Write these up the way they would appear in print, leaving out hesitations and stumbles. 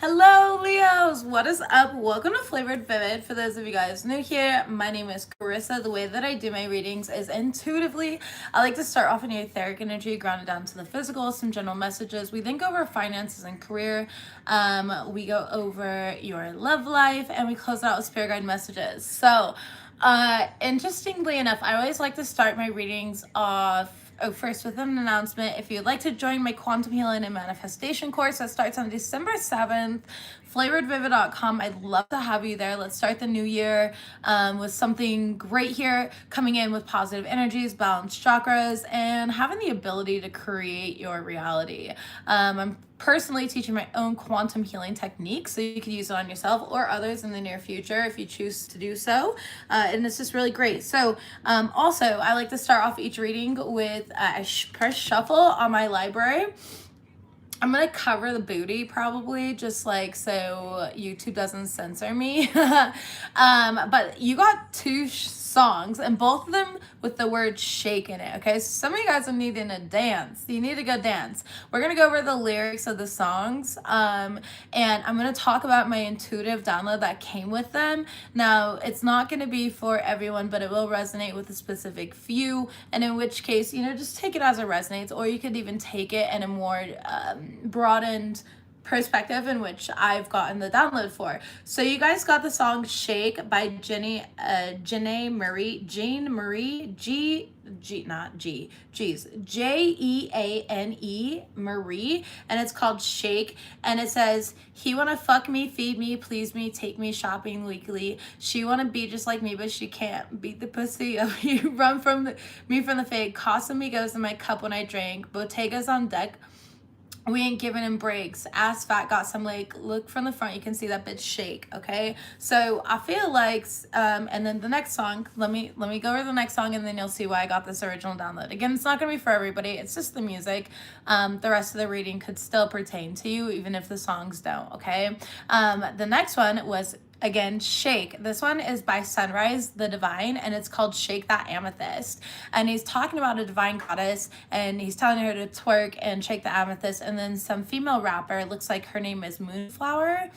Hello, Leos! What is up? Welcome to Flavored Vivid. For those of you guys new here, my name is Carissa. The way that I do my readings is intuitively. I like to start off in your etheric energy, grounded down to the physical, some general messages. We then go over finances and career. We go over your love life, and we close out with spirit guide messages. So, interestingly enough, I always like to start my readings off first with an announcement. If you'd like to join my quantum healing and manifestation course that starts on December 7th, flavoredvivid.com. I'd love to have you there. Let's start the new year with something great here, coming in with positive energies, balanced chakras, and having the ability to create your reality. I'm personally teaching my own quantum healing techniques, so you can use it on yourself or others in the near future if you choose to do so. And it's just really great. So also, I like to start off each reading with a press shuffle on my library. I'm gonna cover the booty probably, just like so YouTube doesn't censor me. But you got two songs, and both of them with the word shake in it. Okay, so some of you guys are needing to dance. You need to go dance. We're gonna go over the lyrics of the songs, and I'm gonna talk about my intuitive download that came with them. Now, it's not gonna be for everyone, but it will resonate with a specific few, and in which case, just take it as it resonates, or you could even take it in a more broadened perspective in which I've gotten the download for. So you guys got the song Shake by Jeanne Marie, Jeanne Marie, and it's called Shake, and it says, he wanna fuck me, feed me, please me, take me shopping weekly. She wanna be just like me, but she can't beat the pussy of you. Run from me from the fake. Casamigos in my cup when I drank. Bottegas on deck. We ain't giving him breaks. Ass fat got some like, look from the front, you can see that bitch shake. Okay, so I feel like and then the next song, let me go over the next song, and then you'll see why I got this original download. Again, it's not gonna be for everybody, it's just the music. The rest of the reading could still pertain to you even if the songs don't. Okay, the next one was, again, Shake. This one is by Sunrise the Divine, and it's called Shake That Amethyst. And he's talking about a divine goddess, and he's telling her to twerk and shake the amethyst. And then some female rapper, looks like her name is Moonflower,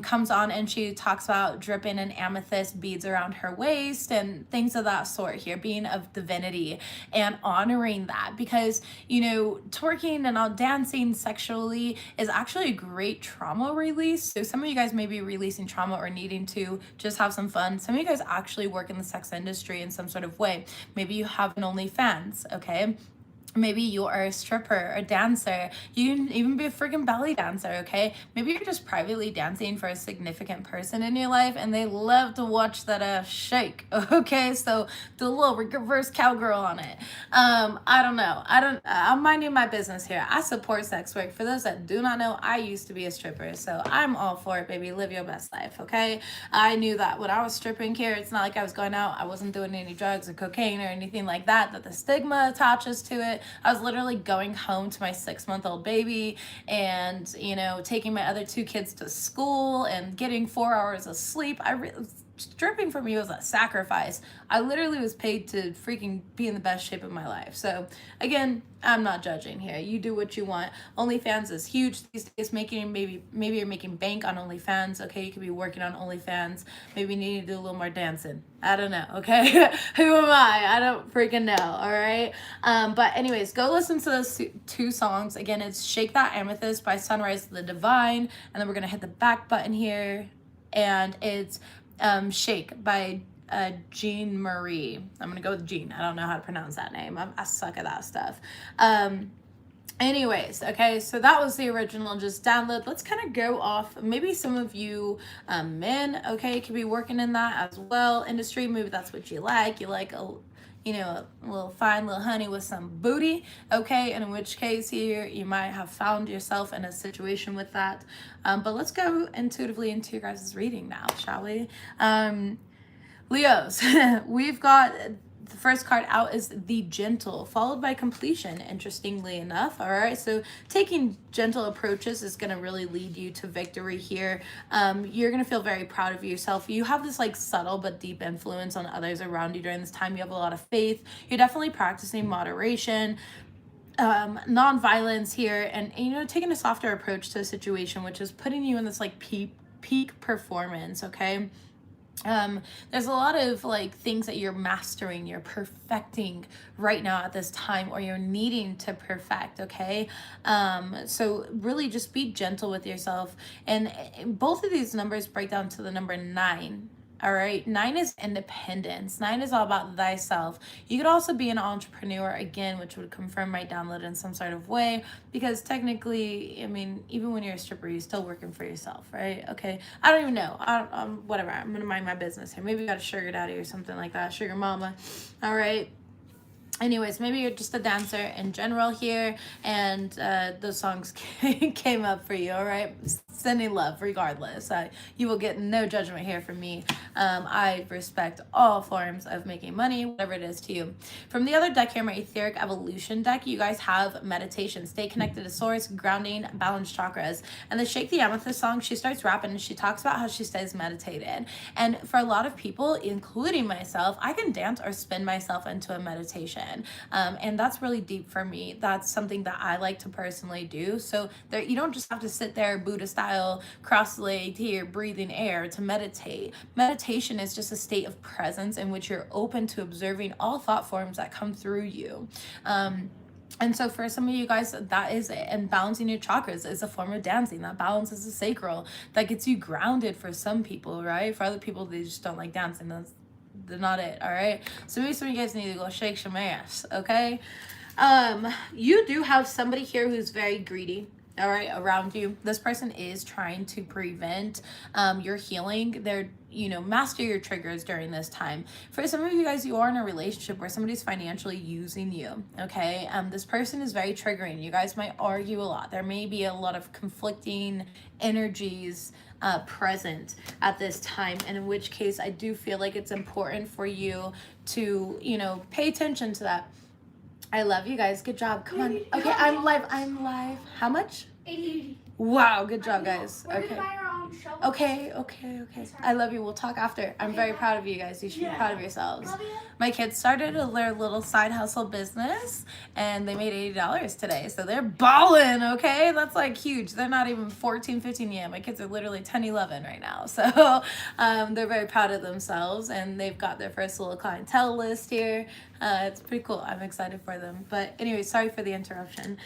comes on, and she talks about dripping in amethyst beads around her waist and things of that sort here, being of divinity and honoring that, because twerking and all dancing sexually is actually a great trauma release. So some of you guys may be releasing trauma or needing to just have some fun. Some of you guys actually work in the sex industry in some sort of way. Maybe you have an OnlyFans, okay? Maybe you are a stripper, a dancer. You can even be a freaking belly dancer, okay? Maybe you're just privately dancing for a significant person in your life, and they love to watch that ass shake, okay? So do a little reverse cowgirl on it. I don't know. I'm minding my business here. I support sex work. For those that do not know, I used to be a stripper, so I'm all for it, baby. Live your best life, okay? I knew that when I was stripping here, it's not like I was going out, I wasn't doing any drugs or cocaine or anything like that the stigma attaches to it. I was literally going home to my 6-month-old baby and, taking my other 2 kids to school and getting 4 hours of sleep. Stripping for me was a sacrifice. I literally was paid to freaking be in the best shape of my life. So again, I'm not judging here. You do what you want. OnlyFans is huge these days. Maybe you're making bank on OnlyFans. Okay, you could be working on OnlyFans. Maybe you need to do a little more dancing. I don't know. Okay, who am I don't freaking know. All right. But anyways, go listen to those 2 songs. Again, it's Shake That Amethyst by Sunrise the Divine, and then we're gonna hit the back button here, and it's Shake by Jeanne Marie. I'm gonna go with Jean. I don't know how to pronounce that name. I suck at that stuff. Anyways, okay, so that was the original just download. Let's kind of go off. Maybe some of you men, okay, could be working in that as well industry. Maybe that's what you like. You like a little fine little honey with some booty, okay, and in which case here you might have found yourself in a situation with that. But let's go intuitively into your guys' reading now, shall we? Leos, we've got the first card out is the Gentle, followed by Completion, interestingly enough. All right, so taking gentle approaches is going to really lead you to victory here. You're going to feel very proud of yourself. You have this like subtle but deep influence on others around you during this time. You have a lot of faith. You're definitely practicing moderation. non-violence here, and you know, taking a softer approach to a situation, which is putting you in this like peak performance. Okay, there's a lot of like things that you're mastering, you're perfecting right now at this time, or you're needing to perfect. Okay, so really just be gentle with yourself, and both of these numbers break down to the number 9. All right, 9 is independence. 9 is all about thyself. You could also be an entrepreneur again, which would confirm my download in some sort of way, because technically, I mean, even when you're a stripper, you're still working for yourself, right? Okay, I don't even know. Whatever. I'm gonna mind my business here. Maybe you got a sugar daddy or something like that, sugar mama. All right. Anyways, maybe you're just a dancer in general here, and those songs came up for you. All right, sending love regardless. You will get no judgment here from me. I respect all forms of making money, whatever it is to you. From the other deck here, my etheric evolution deck, you guys have meditation, stay connected to source, grounding, balanced chakras. And the Shake the Amethyst song, she starts rapping and she talks about how she stays meditated. And for a lot of people, including myself, I can dance or spin myself into a meditation. And that's really deep for me. That's something that I like to personally do. So there, you don't just have to sit there Buddha style, cross-legged here, breathing air to meditate. Meditation is just a state of presence in which you're open to observing all thought forms that come through you. And so for some of you guys, that is it. And balancing your chakras is a form of dancing. That balances the sacral. That gets you grounded for some people, right? For other people, they just don't like dancing. They're not it, all right? So maybe some of you guys need to go shake some ass, okay? You do have somebody here who's very greedy, all right, around you. This person is trying to prevent your healing. They're, you know, master your triggers during this time. For some of you guys, you are in a relationship where somebody's financially using you, okay? This person is very triggering. You guys might argue a lot. There may be a lot of conflicting energies present at this time, and in which case I do feel like it's important for you to, you know, pay attention to that. I love you guys. Good job. Come on. Okay, I'm live. How much? 80. Wow, good job, guys. We're Okay. gonna buy our own shovel. Okay. I love you. We'll talk after. I'm very proud of you guys. You should be proud of yourselves. Love you. My kids started their little side hustle business, and they made $80 today. So they're balling, okay? That's like huge. They're not even 14, 15 yet. My kids are literally 10, 11 right now. So they're very proud of themselves, and they've got their first little clientele list here. It's pretty cool. I'm excited for them. But anyway, sorry for the interruption.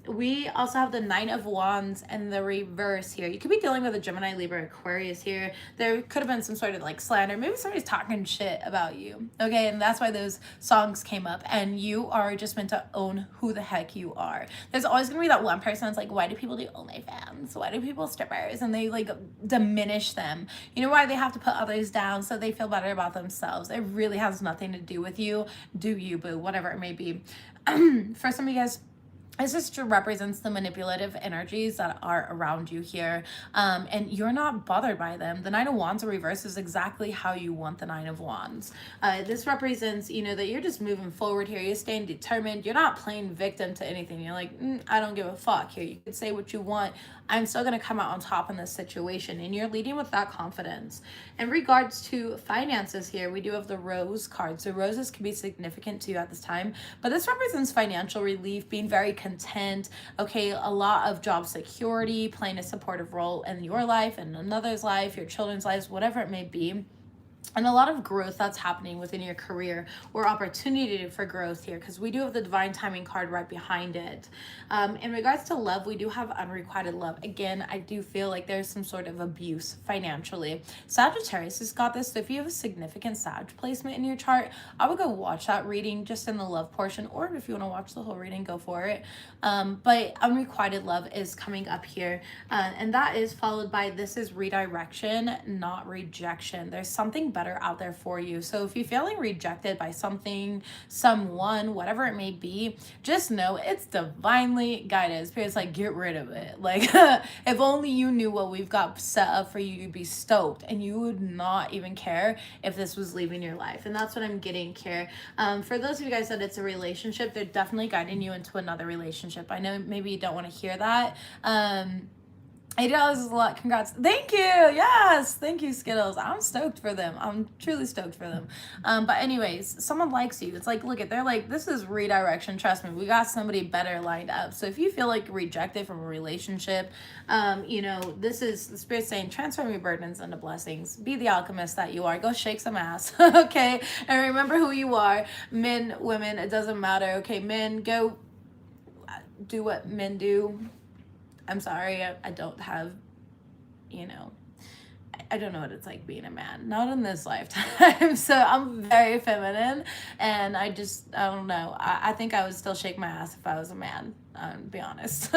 We also have the Nine of Wands and the reverse here. You could be dealing with a Gemini, Libra, Aquarius here. There could have been some sort of like slander. Maybe somebody's talking shit about you. Okay, and that's why those songs came up. And you are just meant to own who the heck you are. There's always gonna be that one person that's like, why do people do OnlyFans? Why do people strippers? And they like diminish them. You know why they have to put others down so they feel better about themselves? It really has nothing to do with you. Do you, boo, whatever it may be. For some of you guys, this just represents the manipulative energies that are around you here, and you're not bothered by them. The Nine of Wands in reverse is exactly how you want the Nine of Wands. This represents, you know, that you're just moving forward here. You're staying determined. You're not playing victim to anything. You're like, I don't give a fuck here. You can say what you want. I'm still going to come out on top in this situation, and you're leading with that confidence. In regards to finances here, we do have the Rose card. So roses can be significant to you at this time, but this represents financial relief, being very content, okay, a lot of job security, playing a supportive role in your life and another's life, your children's lives, whatever it may be. And a lot of growth that's happening within your career, or opportunity for growth here, because we do have the divine timing card right behind it. In regards to love, we do have unrequited love. Again, I do feel like there's some sort of abuse financially. Sagittarius has got this. So if you have a significant Sag placement in your chart, I would go watch that reading just in the love portion, or if you want to watch the whole reading, go for it. But unrequited love is coming up here, and that is followed by this is redirection, not rejection. There's something better out there for you. So if you're feeling rejected by something, someone, whatever it may be, just know it's divinely guided. Spirit's like, get rid of it. Like, if only you knew what we've got set up for you, you'd be stoked, and you would not even care if this was leaving your life. And that's what I'm getting here. For those of you guys that it's a relationship, they're definitely guiding you into another relationship. I know maybe you don't want to hear that. $80 is a lot. Congrats. Thank you. Yes. Thank you, Skittles. I'm stoked for them. I'm truly stoked for them. But anyways, someone likes you. It's like, look at, they're like, this is redirection. Trust me, we got somebody better lined up. So if you feel like rejected from a relationship, you know, this is the spirit saying, transform your burdens into blessings. Be the alchemist that you are. Go shake some ass. Okay. And remember who you are. Men, women, it doesn't matter. Okay. Men, go do what men do. I'm sorry, I don't have, you know, I don't know what it's like being a man. Not in this lifetime. So I'm very feminine, and I don't know. I think I would still shake my ass if I was a man, to be honest.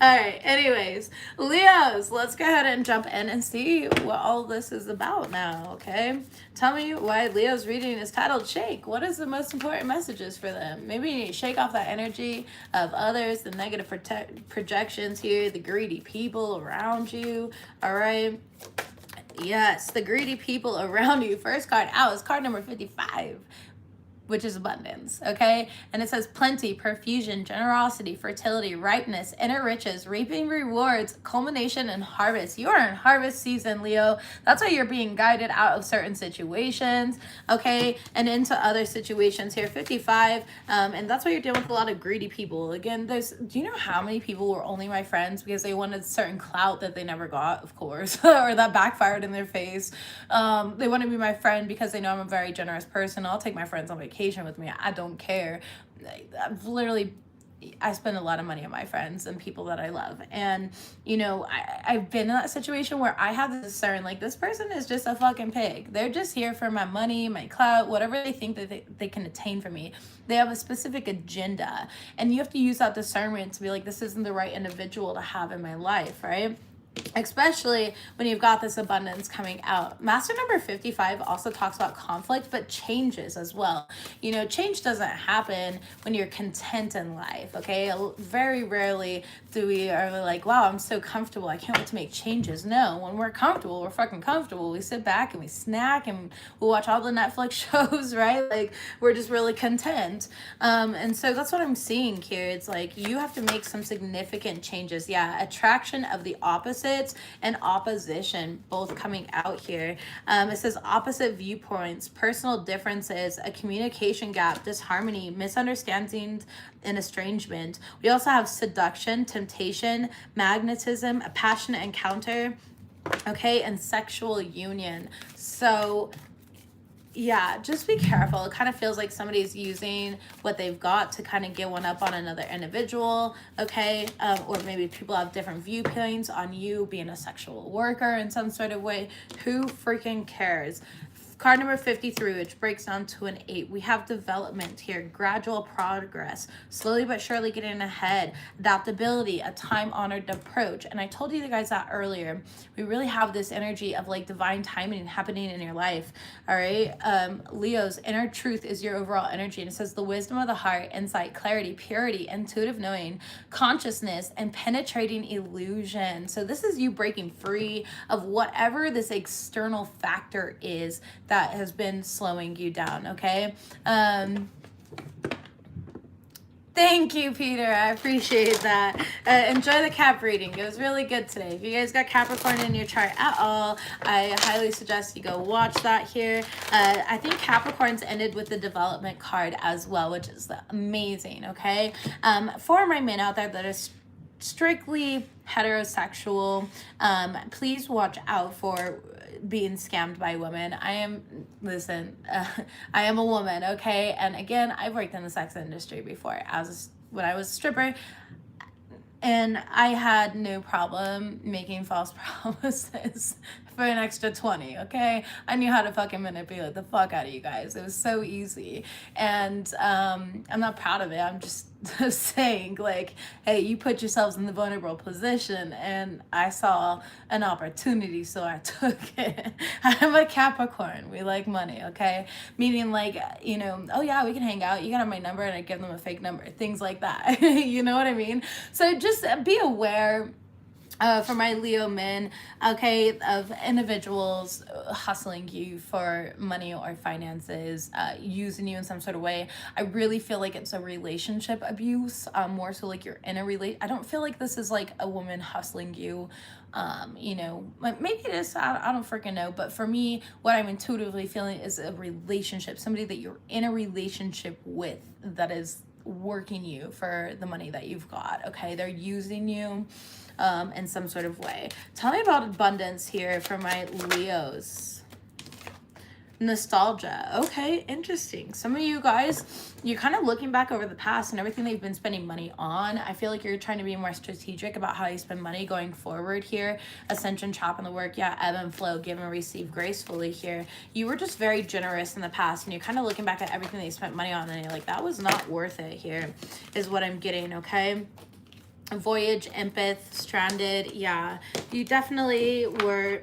All right, anyways, Leos, let's go ahead and jump in and see what all this is about now, okay? Tell me why Leo's reading is titled Shake. What is the most important messages for them? Maybe you need to shake off that energy of others, the negative projections here, the greedy people around you, all right? Yes, the greedy people around you. First card out is card number 55. Which is abundance, okay? And it says plenty, profusion, generosity, fertility, ripeness, inner riches, reaping rewards, culmination, and harvest. You are in harvest season, Leo. That's why you're being guided out of certain situations, okay? And into other situations here, 55. And that's why you're dealing with a lot of greedy people. Again, do you know how many people were only my friends because they wanted certain clout that they never got, of course, or that backfired in their face. They want to be my friend because they know I'm a very generous person. I'll take my friends on vacation with me. I don't care. I spend a lot of money on my friends and people that I love. And, you know, I've been in that situation where I have to discern, like, this person is just a fucking pig. They're just here for my money, my clout, whatever they think that they can attain from me. They have a specific agenda. And you have to use that discernment to be like, this isn't the right individual to have in my life, right? Especially when you've got this abundance coming out. Master number 55 also talks about conflict, but changes as well. You know, change doesn't happen when you're content in life, okay? Very rarely do we are like, wow, I'm so comfortable, I can't wait to make changes. No, when we're comfortable, we're fucking comfortable. We sit back and we snack and we watch all the Netflix shows, right? Like, we're just really content. And so that's what I'm seeing here. It's like, you have to make some significant changes. Yeah, attraction of the opposite and opposition both coming out here. It says opposite viewpoints, personal differences, a communication gap, disharmony, misunderstandings, and estrangement. We also have seduction, temptation, magnetism, a passionate encounter, okay, and sexual union. So yeah, just be careful. It kind of feels like somebody's using what they've got to kind of get one up on another individual, okay? Or maybe people have different viewpoints on you being a sexual worker in some sort of way. Who freaking cares? Card number 53, which breaks down to an 8. We have development here, gradual progress, slowly but surely getting ahead, adaptability, a time-honored approach. And I told you guys that earlier. We really have this energy of like divine timing happening in your life, all right? Leo's inner truth is your overall energy. And it says the wisdom of the heart, insight, clarity, purity, intuitive knowing, consciousness, and penetrating illusion. So this is you breaking free of whatever this external factor is that has been slowing you down, okay? Thank you, Peter. I appreciate that. Enjoy the Cap reading. It was really good today. If you guys got Capricorn in your chart at all, I highly suggest you go watch that here. I think Capricorn's ended with the development card as well, which is amazing, okay? For my men out there that are strictly heterosexual, please watch out for being scammed by women. I am a woman, okay? And again, I've worked in the sex industry before when I was a stripper, and I had no problem making false promises for an extra 20, okay? I knew how to fucking manipulate the fuck out of you guys. It was so easy. And I'm not proud of it. I'm just saying, like, hey, you put yourselves in the vulnerable position, and I saw an opportunity, so I took it. I'm a Capricorn. We like money, okay? Meaning, like, you know, oh yeah, we can hang out. You can have my number, and I give them a fake number. Things like that. You know what I mean? So just be aware For my Leo men, okay, of individuals hustling you for money or finances, using you in some sort of way. I really feel like it's a relationship abuse, more so like you're in a I don't feel like this is like a woman hustling you. You know, maybe it is, I don't freaking know, but for me, what I'm intuitively feeling is a relationship, somebody that you're in a relationship with that is working you for the money that you've got. Okay, they're using you in some sort of way. Tell me about abundance here for my Leos. Nostalgia. Okay, interesting. Some of you guys, you're kind of looking back over the past and everything they've been spending money on. I feel like you're trying to be more strategic about how you spend money going forward here. Ascension, chop in the work. Yeah, ebb and flow, give and receive gracefully here. You were just very generous in the past and you're kind of looking back at everything they spent money on and you're like, that was not worth it here, is what I'm getting, okay? Voyage, empath, stranded. Yeah, you definitely were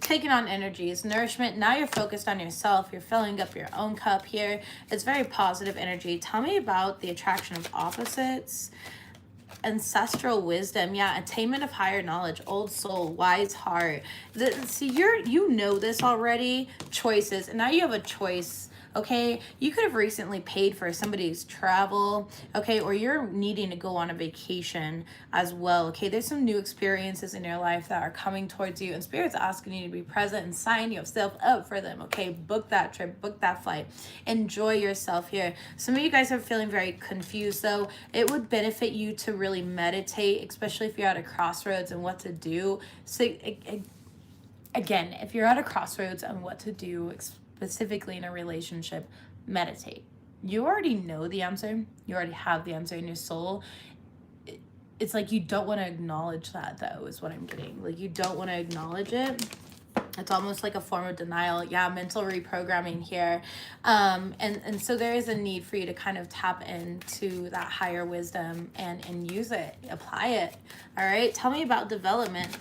taking on energies, nourishment. Now you're focused on yourself. You're filling up your own cup here. It's very positive energy. Tell me about the attraction of opposites. Ancestral wisdom. Yeah, attainment of higher knowledge, old soul, wise heart. See, you know this already. Choices, and now you have a choice. Okay, you could have recently paid for somebody's travel, okay, or you're needing to go on a vacation as well. Okay, there's some new experiences in your life that are coming towards you, and Spirit's asking you to be present and sign yourself up for them. Okay, book that trip, book that flight, enjoy yourself here. Some of you guys are feeling very confused, so it would benefit you to really meditate, especially if you're at a crossroads and what to do. So again, if you're at a crossroads on what to do, specifically in a relationship, meditate. You already know the answer. You already have the answer in your soul. It's like you don't want to acknowledge that, though, is what I'm getting. Like, you don't want to acknowledge it. It's almost like a form of denial. Yeah, mental reprogramming here. And so there is a need for you to kind of tap into that higher wisdom and use it, apply it. All right, tell me about development.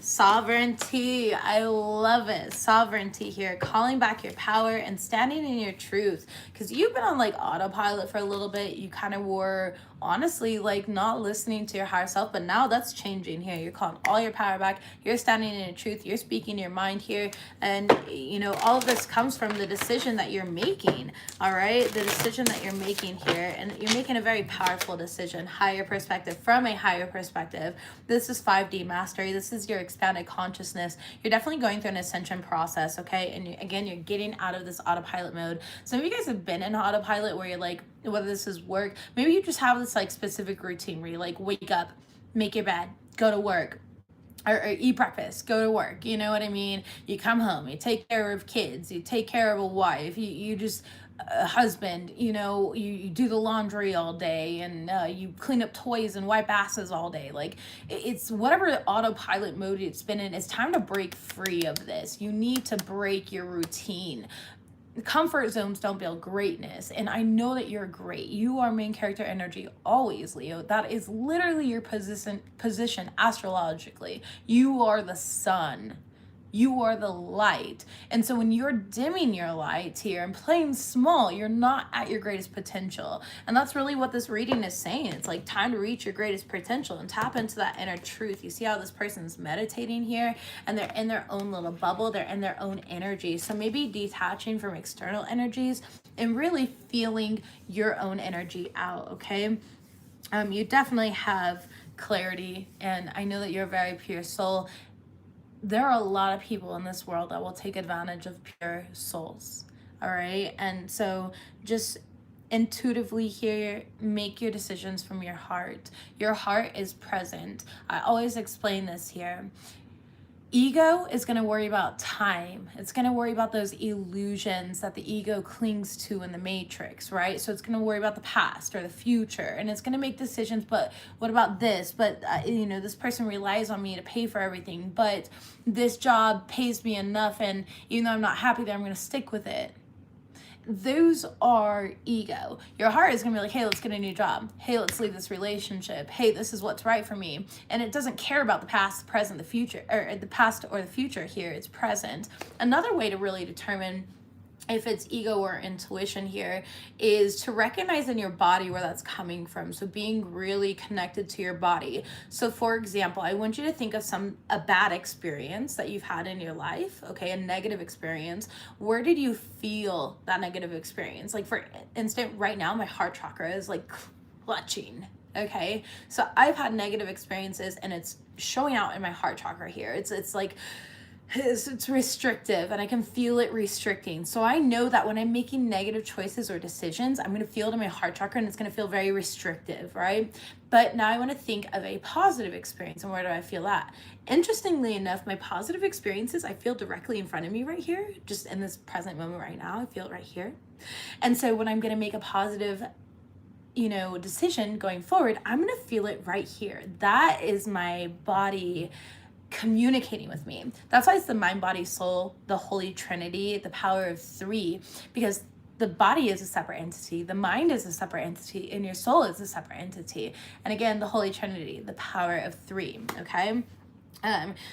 Sovereignty. I love it. Sovereignty here. Calling back your power and standing in your truth. Because you've been on like autopilot for a little bit. You kind of were honestly like not listening to your higher self, but now that's changing here. You're calling all your power back. You're standing in your truth. You're speaking your mind here. And you know, all of this comes from the decision that you're making. All right. The decision that you're making here. And you're making a very powerful decision. Higher perspective, from a higher perspective. This is 5D mastery. This is your expanded consciousness. You're definitely going through an ascension process, okay? And again, you're getting out of this autopilot mode. Some of you guys have been in autopilot where you're like, whether this is work, maybe you just have this like specific routine where you like wake up, make your bed, go to work, or eat breakfast, go to work, you know what I mean? You come home, you take care of kids, you take care of a wife, you just a husband, you know, you do the laundry all day and you clean up toys and wipe asses all day. Like, it's whatever autopilot mode it's been in. It's time to break free of this. You need to break your routine. Comfort zones don't build greatness, and I know that you're great. You are main character energy always, Leo. That is literally your position astrologically. You are the sun. You are the light. And so when you're dimming your light here and playing small, you're not at your greatest potential. And that's really what this reading is saying. It's like time to reach your greatest potential and tap into that inner truth. You see how this person's meditating here and they're in their own little bubble. They're in their own energy. So maybe detaching from external energies and really feeling your own energy out, okay? You definitely have clarity, and I know that you're a very pure soul. There are a lot of people in this world that will take advantage of pure souls, all right? And so just intuitively here, make your decisions from your heart. Your heart is present. I always explain this here. Ego is going to worry about time. It's going to worry about those illusions that the ego clings to in the matrix, right? So it's going to worry about the past or the future, and it's going to make decisions. But what about this? But, you know, this person relies on me to pay for everything, but this job pays me enough, and even though I'm not happy there, I'm going to stick with it. Those are ego. Your heart is going to be like, hey, let's get a new job. Hey, let's leave this relationship. Hey, this is what's right for me. And it doesn't care about the past, the present, the future, or the past or the future here. It's present. Another way to really determine if it's ego or intuition here, is to recognize in your body where that's coming from. So being really connected to your body. So for example, I want you to think of a bad experience that you've had in your life, okay, a negative experience. Where did you feel that negative experience? Like for instance, right now my heart chakra is like clutching. Okay, so I've had negative experiences and it's showing out in my heart chakra here. It's like it's restrictive and I can feel it restricting. So I know that when I'm making negative choices or decisions, I'm going to feel it in my heart chakra and it's going to feel very restrictive, right? But now I want to think of a positive experience, and where do I feel that? Interestingly enough, my positive experiences I feel directly in front of me right here, just in this present moment right now. I feel it right here. And so when I'm going to make a positive decision going forward, I'm going to feel it right here. That is my body communicating with me. That's why it's the mind, body, soul, the Holy Trinity, the power of three, because the body is a separate entity, the mind is a separate entity, and your soul is a separate entity. And again, the Holy Trinity, the power of three, okay?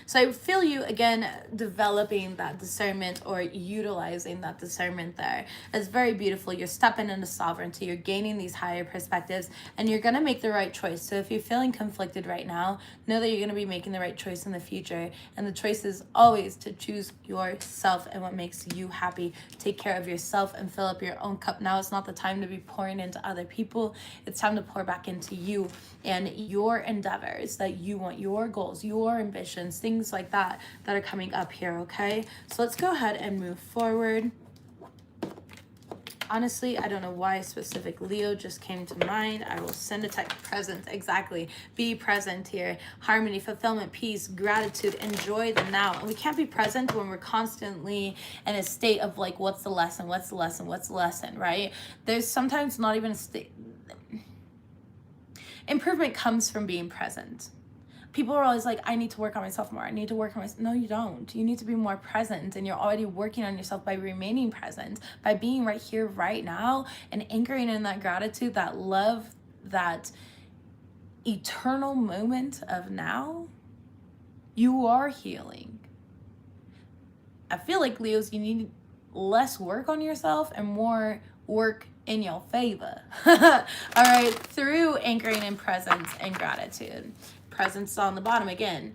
So I feel you again developing that discernment or utilizing that discernment there. It's very beautiful. You're stepping into sovereignty, you're gaining these higher perspectives, and you're going to make the right choice. So if you're feeling conflicted right now, know that you're going to be making the right choice in the future. And the choice is always to choose yourself and what makes you happy. Take care of yourself and fill up your own cup. Now it's not the time to be pouring into other people. It's time to pour back into you and your endeavors that you want, your goals, your ambitions, things like that are coming up here, okay? So let's go ahead and move forward. Honestly, I don't know why specific Leo just came to mind. I will send a text. Present, exactly. Be present here. Harmony, fulfillment, peace, gratitude, enjoy the now. And we can't be present when we're constantly in a state of like, what's the lesson, right? There's sometimes not even a state. Improvement comes from being present. People are always like, I need to work on myself more. I need to work on myself. No, you don't. You need to be more present, and you're already working on yourself by remaining present, by being right here, right now, and anchoring in that gratitude, that love, that eternal moment of now. You are healing. I feel like, Leos, you need less work on yourself and more work in your favor. All right, through anchoring in presence and gratitude. Presence on the bottom again.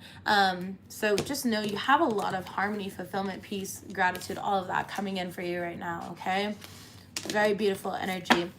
So just know you have a lot of harmony, fulfillment, peace, gratitude, all of that coming in for you right now, okay? Very beautiful energy.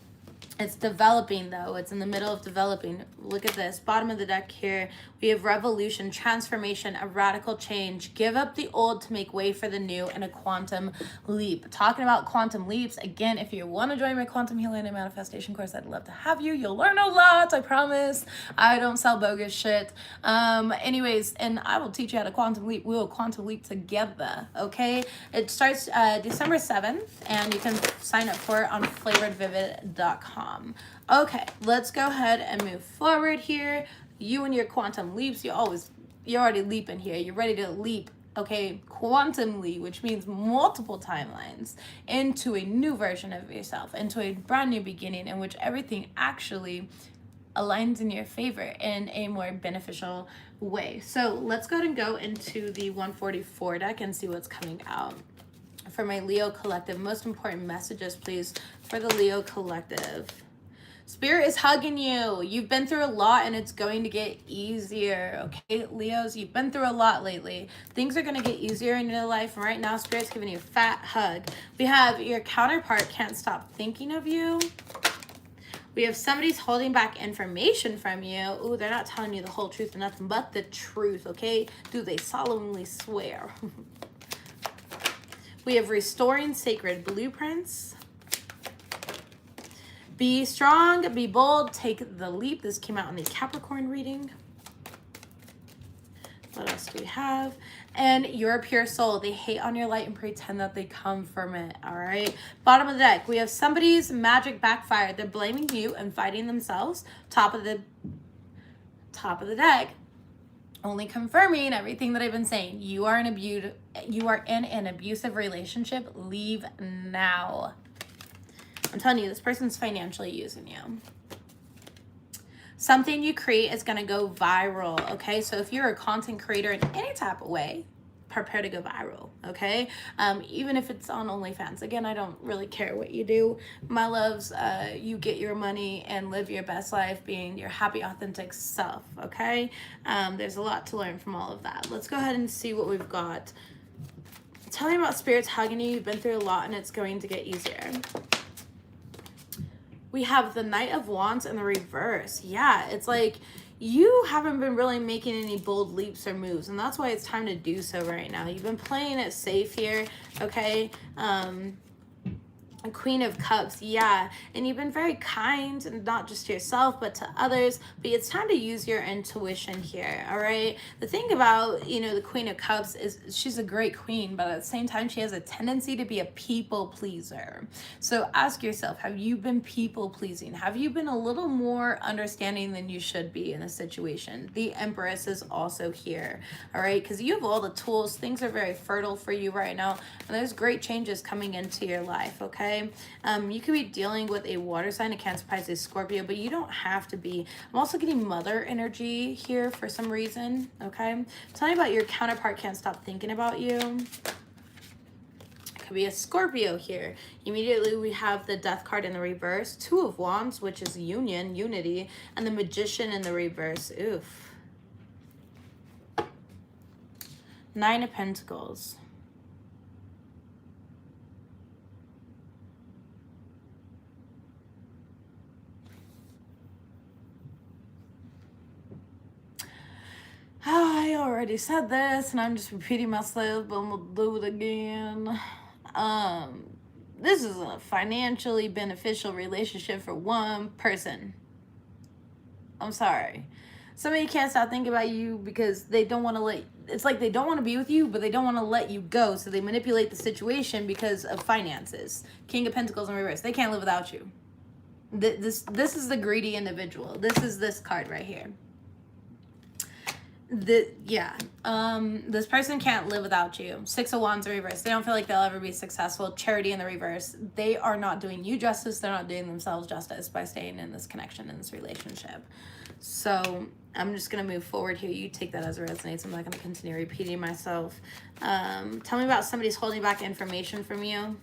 It's developing though. It's in the middle of developing. Look at this. Bottom of the deck here. We have revolution, transformation, a radical change. Give up the old to make way for the new, and a quantum leap. Talking about quantum leaps, again, if you want to join my quantum healing and manifestation course, I'd love to have you. You'll learn a lot, I promise. I don't sell bogus shit. Anyways, and I will teach you how to quantum leap. We will quantum leap together, okay? It starts December 7th, and you can sign up for it on flavoredvivid.com. Okay, let's go ahead and move forward here. You and your quantum leaps, you're already leaping here. You're ready to leap, okay, quantumly, which means multiple timelines, into a new version of yourself, into a brand new beginning in which everything actually aligns in your favor in a more beneficial way. So let's go ahead and go into the 144 deck and see what's coming out for my Leo collective. Most important messages, please, for the Leo collective. Spirit is hugging you. You've been through a lot and it's going to get easier, okay? Leos, you've been through a lot lately. Things are going to get easier in your life. And right now, Spirit's giving you a fat hug. We have your counterpart can't stop thinking of you. We have somebody's holding back information from you. Ooh, they're not telling you the whole truth and nothing but the truth, okay? Do they solemnly swear? We have restoring sacred blueprints. Be strong, be bold, take the leap. This came out in the Capricorn reading. What else do we have? And you're a pure soul. They hate on your light and pretend that they come from it, all right? Bottom of the deck, we have somebody's magic backfired. They're blaming you and fighting themselves. Top of the deck, only confirming everything that I've been saying. You are in an abusive relationship. Leave now. I'm telling you, this person's financially using you. Something you create is going to go viral, okay? So if you're a content creator in any type of way, prepare to go viral, okay? Even if it's on OnlyFans. Again, I don't really care what you do. My loves, you get your money and live your best life being your happy, authentic self, okay? There's a lot to learn from all of that. Let's go ahead and see what we've got. Tell me about spirits hugging you. You've been through a lot and it's going to get easier. We have the Knight of Wands in the reverse. Yeah, it's like you haven't been really making any bold leaps or moves, and that's why it's time to do so right now. You've been playing it safe here, okay? A Queen of Cups, yeah, and you've been very kind, and not just to yourself but to others, but it's time to use your intuition here. All right, the thing about, you know, the Queen of Cups is she's a great queen, but at the same time she has a tendency to be a people pleaser. So ask yourself, have you been people pleasing? Have you been a little more understanding than you should be in a situation? The Empress is also here, all right, because you have all the tools. Things are very fertile for you right now, and there's great changes coming into your life, okay? You could be dealing with a water sign, a Cancer, Pisces, Scorpio, but you don't have to be. I'm also getting mother energy here for some reason, okay? Tell me about your counterpart can't stop thinking about you. Could be a Scorpio here. Immediately we have the Death card in the reverse, Two of Wands, which is union, unity, and the Magician in the reverse. Oof. Nine of Pentacles. I already said this and I'm just repeating myself, but I'm gonna do it again. This is a financially beneficial relationship for one person. I'm sorry. Somebody can't stop thinking about you because they don't want to it's like they don't want to be with you, but they don't want to let you go, so they manipulate the situation because of finances. King of Pentacles in reverse. They can't live without you. This is the greedy individual. This is this card right here. This person can't live without you. Six of Wands in reverse. They don't feel like they'll ever be successful. Charity in the reverse. They are not doing you justice. They're not doing themselves justice by staying in this connection, in this relationship. So I'm just going to move forward here. You take that as it resonates. I'm not going to continue repeating myself. Tell me about somebody's holding back information from you.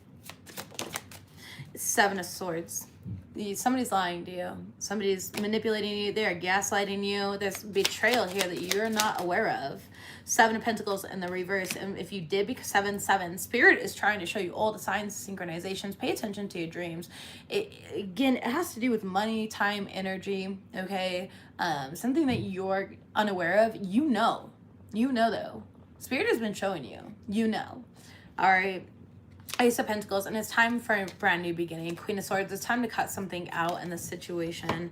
Seven of Swords. Somebody's lying to you. Somebody's manipulating you. They are gaslighting you. There's betrayal here that you're not aware of. Seven of Pentacles in the reverse. And if you did, because 7-7, Spirit is trying to show you all the signs, synchronizations. Pay attention to your dreams. Again, it has to do with money, time, energy, okay? Something that you're unaware of. You know though. Spirit has been showing you. You know. All right. Ace of Pentacles, and it's time for a brand new beginning. Queen of Swords, it's time to cut something out in this situation.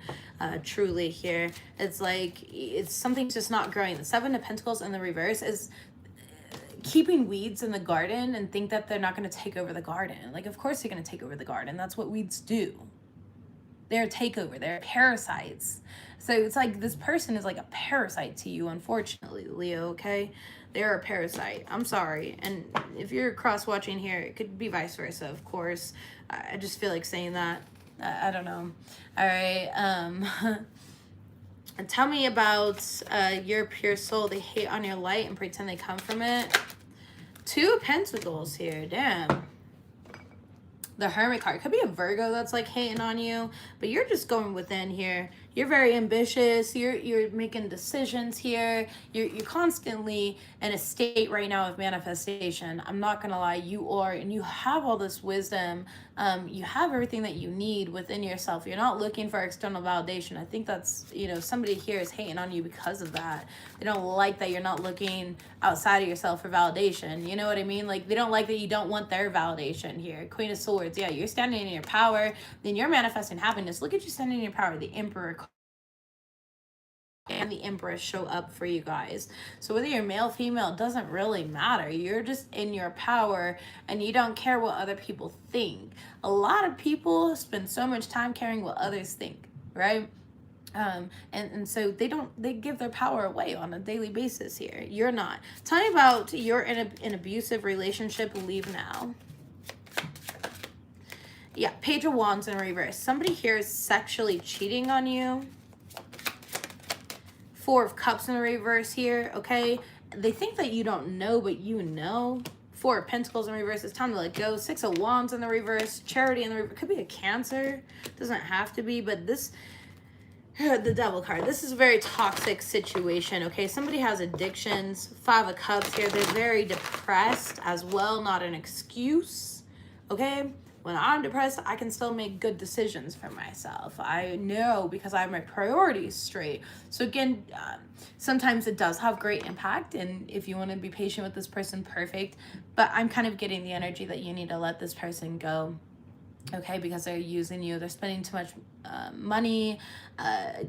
Truly here, it's like something's just not growing. The Seven of Pentacles in the reverse is keeping weeds in the garden and think that they're not going to take over the garden. Like, of course they're going to take over the garden. That's what weeds do. They're a takeover. They're parasites. So it's like this person is like a parasite to you, unfortunately, Leo, okay? They're a parasite. I'm sorry. And if you're cross-watching here, it could be vice versa, of course. I just feel like saying that. I don't know. All right. Tell me about your pure soul. They hate on your light and pretend they come from it. Two of Pentacles here. Damn. The Hermit card. Could be a Virgo that's like hating on you, but you're just going within here. You're very ambitious. You're making decisions here. You're constantly in a state right now of manifestation. I'm not gonna lie, you are, and you have all this wisdom. You have everything that you need within yourself. You're not looking for external validation. I think that's, you know, somebody here is hating on you because of that. They don't like that you're not looking outside of yourself for validation. You know what I mean? Like, they don't like that you don't want their validation here. Queen of Swords. Yeah, you're standing in your power. Then you're manifesting happiness. Look at you standing in your power. The Emperor and the Empress show up for you guys. So whether you're male, female, it doesn't really matter. You're just in your power and you don't care what other people think. A lot of people spend so much time caring what others think, right? And so they give their power away on a daily basis here. You're not. Tell me about you're in an abusive relationship. Leave now. Yeah, Page of Wands in reverse. Somebody here is sexually cheating on you. Four of Cups in the reverse here, okay? they think that you don't know, but you know. Four of Pentacles in reverse. It's time to let go. Six of Wands in the reverse. Charity in the reverse. Could be a Cancer. Doesn't have to be, but this, the Devil card. This is a very toxic situation, okay? Somebody has addictions. Five of Cups here. They're very depressed as well. Not an excuse, okay? When I'm depressed, I can still make good decisions for myself. I know because I have my priorities straight. So again, sometimes it does have great impact. And if you want to be patient with this person, perfect. But I'm kind of getting the energy that you need to let this person go. Okay, because they're using you. They're spending too much money,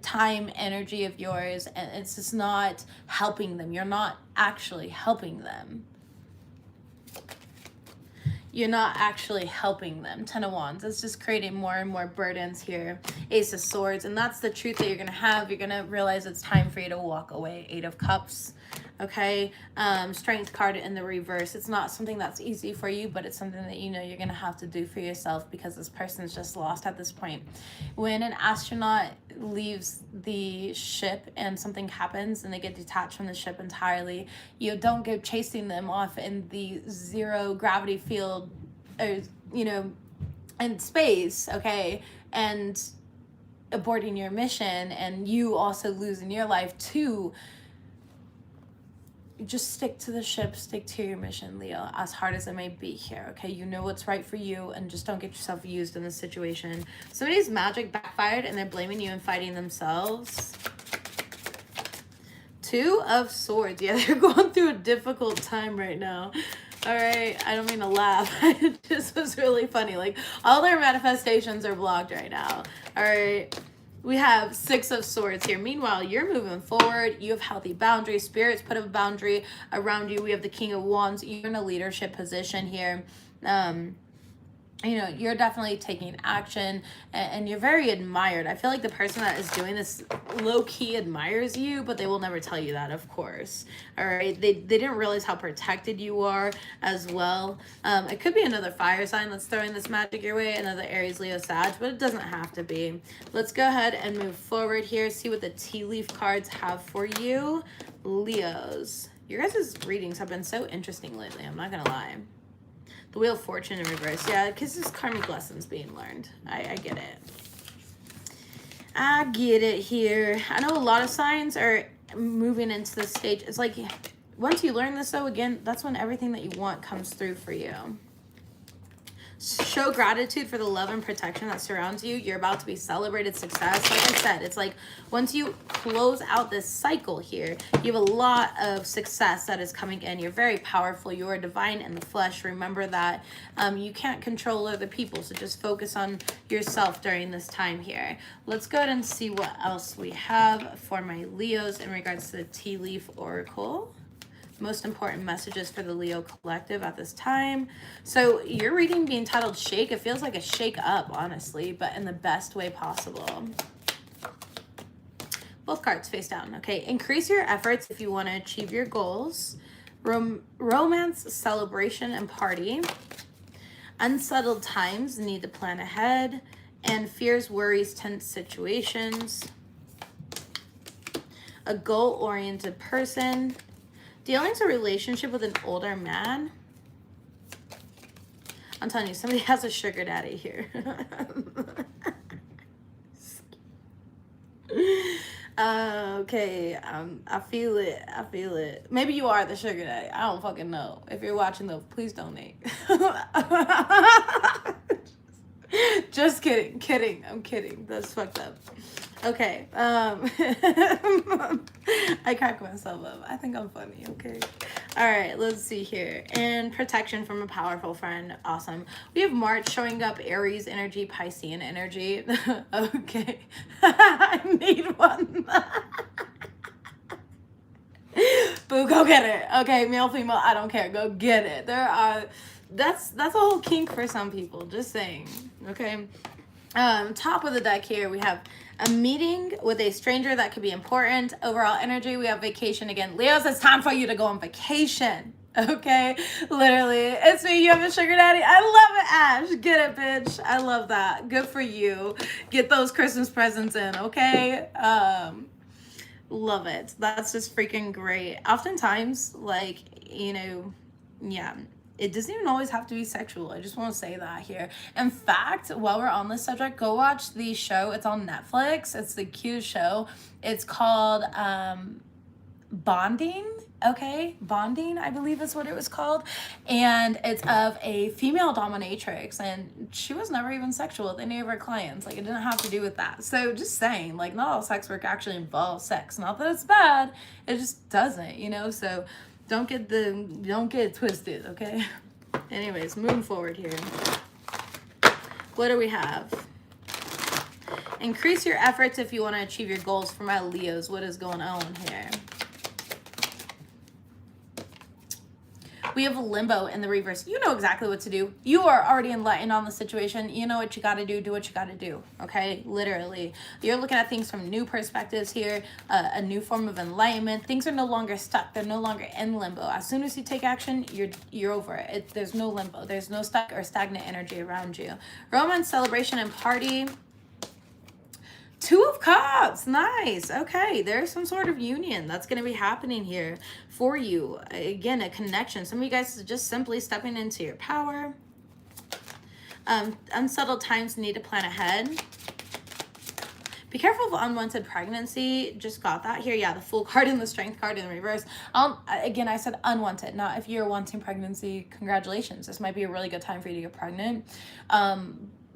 time, energy of yours. And it's just not helping them. You're not actually helping them. You're not actually helping them. Ten of Wands. It's just creating more and more burdens here. Ace of Swords. And that's the truth that you're going to have. You're going to realize it's time for you to walk away. Eight of Cups. Okay. Strength card in the reverse. It's not something that's easy for you, but it's something that you know you're going to have to do for yourself because this person's just lost at this point. When an astronaut leaves the ship and something happens and they get detached from the ship entirely, you don't go chasing them off in the zero gravity field, or, you know, in space, okay, and aborting your mission and you also losing your life too. Just stick to the ship, stick to your mission, Leo, as hard as it may be here, okay? You know what's right for you, and just don't get yourself used in this situation. Somebody's magic backfired, and they're blaming you and fighting themselves. Two of Swords. Yeah, they're going through a difficult time right now. All right, I don't mean to laugh. It just was really funny. Like, all their manifestations are blocked right now. All right. We have Six of Swords here. Meanwhile, you're moving forward. You have healthy boundaries. Spirits put a boundary around you. We have the King of Wands. You're in a leadership position here. You know, you're definitely taking action and you're very admired. I feel like the person that is doing this low-key admires you, but they will never tell you that, of course. All right. They didn't realize how protected you are as well. It could be another fire sign that's throwing this magic your way, another Aries, Leo, Sag, but it doesn't have to be. Let's go ahead and move forward here. See what the tea leaf cards have for you, Leos. Your guys' readings have been so interesting lately. I'm not going to lie. The Wheel of Fortune in reverse. Yeah, because this karmic lessons being learned. I get it. I get it here. I know a lot of signs are moving into this stage. It's like, once you learn this, though, again, that's when everything that you want comes through for you. Show gratitude for the love and protection that surrounds you. You're about to be celebrated success. Like I said, it's like once you close out this cycle here, you have a lot of success that is coming in. You're very powerful. You are divine in the flesh. Remember that. You can't control other people, so just focus on yourself during this time here. Let's go ahead and see what else we have for my Leos in regards to the Tea Leaf Oracle. Most important messages for the Leo collective at this time. So your reading being titled Shake, it feels like a shake up, honestly, but in the best way possible. Both cards face down. Okay, increase your efforts if you want to achieve your goals. Romance, celebration, and party. Unsettled times, need to plan ahead. And fears, worries, tense situations. A goal-oriented person. Dealing with a relationship with an older man. I'm telling you, somebody has a sugar daddy here. Okay, I feel it. I feel it. Maybe you are the sugar daddy. I don't fucking know. If you're watching though, please donate. Just kidding. Kidding. I'm kidding. That's fucked up. Okay. I crack myself up. I think I'm funny. Okay. All right. Let's see here. And protection from a powerful friend. Awesome. We have March showing up. Aries energy, Piscean energy. Okay. I need one. Boo, go get it. Okay. Male, female, I don't care. Go get it. That's a whole kink for some people. Just saying. Okay. Top of the deck here, we have a meeting with a stranger that could be important. Overall energy, we have vacation again. Leos, it's time for you to go on vacation. Okay? Literally. It's me. You have a sugar daddy. I love it, Ash. Get it, bitch. I love that. Good for you. Get those Christmas presents in, okay? Love it. That's just freaking great. Oftentimes, like, you know, yeah, it doesn't even always have to be sexual. I just want to say that here. In fact, while we're on this subject, go watch the show. It's on Netflix. It's the cutest show. It's called Bonding. Okay, Bonding, I believe is what it was called. And it's of a female dominatrix, and she was never even sexual with any of her clients. Like, it didn't have to do with that. So just saying, like, not all sex work actually involves sex. Not that it's bad, it just doesn't, you know. So don't get it twisted, okay? Anyways, moving forward here. What do we have? Increase your efforts if you want to achieve your goals. For my Leos, what is going on here? We have limbo in the reverse. You know exactly what to do. You are already enlightened on the situation. You know what you got to do. Do what you got to do. Okay? Literally. You're looking at things from new perspectives here, a new form of enlightenment. Things are no longer stuck. They're no longer in limbo. As soon as you take action, you're over it. There's no limbo. There's no stuck or stagnant energy around you. Romance, celebration, and party. Two of Cups. Nice. Okay, there's some sort of union that's going to be happening here for you. Again, a connection. Some of you guys are just simply stepping into your power. Unsettled times, need to plan ahead. Be careful of unwanted pregnancy. Just got that here. Yeah, the Fool card and the Strength card in the reverse. Again, I said unwanted. Not if you're wanting pregnancy, congratulations. This might be a really good time for you to get pregnant.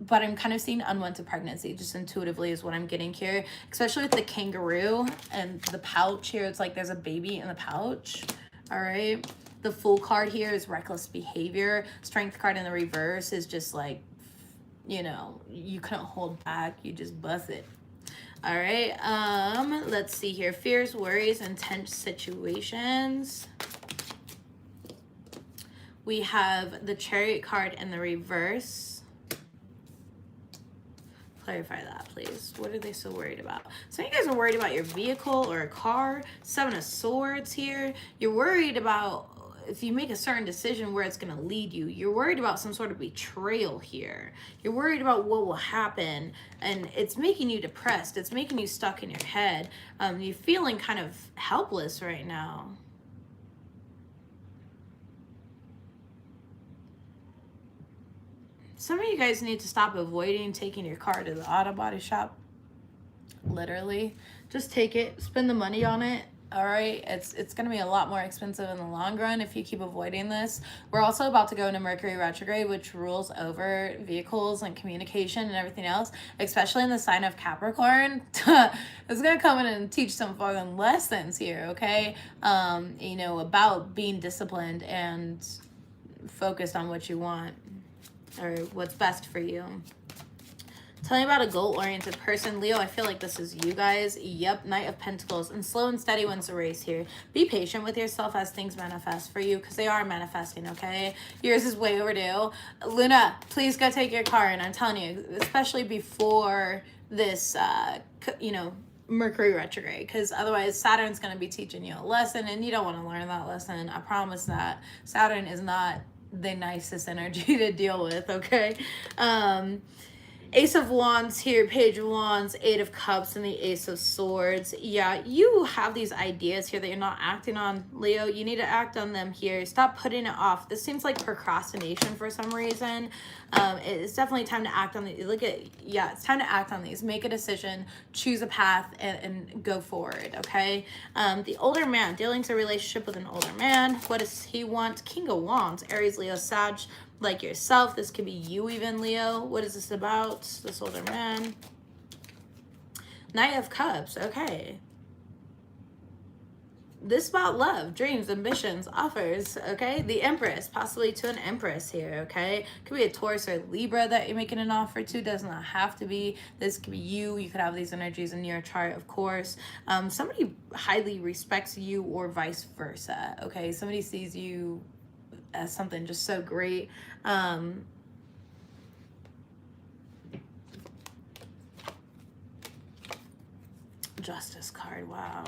But I'm kind of seeing unwanted pregnancy, just intuitively is what I'm getting here, especially with the kangaroo and the pouch here. It's like there's a baby in the pouch. All right. The Fool card here is reckless behavior. Strength card in the reverse is just like, you know, you couldn't hold back. You just bust it. All right. Let's see here. Fears, worries, and tense situations. We have the Chariot card in the reverse. Clarify that, please. What are they so worried about? Some of you guys are worried about your vehicle or a car. Seven of Swords here. You're worried about if you make a certain decision where it's going to lead you. You're worried about some sort of betrayal here. You're worried about what will happen, and it's making you depressed. It's making you stuck in your head. You're feeling kind of helpless right now. Some of you guys need to stop avoiding taking your car to the auto body shop. Literally. Just take it. Spend the money on it. All right. It's going to be a lot more expensive in the long run if you keep avoiding this. We're also about to go into Mercury retrograde, which rules over vehicles and communication and everything else, especially in the sign of Capricorn. It's going to come in and teach some fucking lessons here, okay? You know, about being disciplined and focused on what you want. Or what's best for you. Tell me about a goal-oriented person. Leo, I feel like this is you guys. Yep, Knight of Pentacles. And slow and steady wins the race here. Be patient with yourself as things manifest for you, because they are manifesting, okay? Yours is way overdue. Luna, please go take your car. And I'm telling you, especially before this, you know, Mercury retrograde, because otherwise Saturn's going to be teaching you a lesson, and you don't want to learn that lesson. I promise that. Saturn is not the nicest energy to deal with, okay? Ace of Wands here, Page of Wands, Eight of Cups, and the Ace of Swords. Yeah, you have these ideas here that you're not acting on, Leo. You need to act on them here. Stop putting it off. This seems like procrastination for some reason. It's definitely time to act on these. Yeah, it's time to act on these. Make a decision, choose a path, and go forward, okay? The older man, dealing to a relationship with an older man. What does he want? King of Wands, Aries, Leo, Sag. Like yourself, this could be you even, Leo. What is this about? This older man. Knight of Cups, okay. This is about love, dreams, ambitions, offers, okay? The Empress, possibly to an Empress here, okay? Could be a Taurus or Libra that you're making an offer to. Does not have to be. This could be you. You could have these energies in your chart, of course. Somebody highly respects you or vice versa, okay? Somebody sees you as something just so great. Justice card, wow.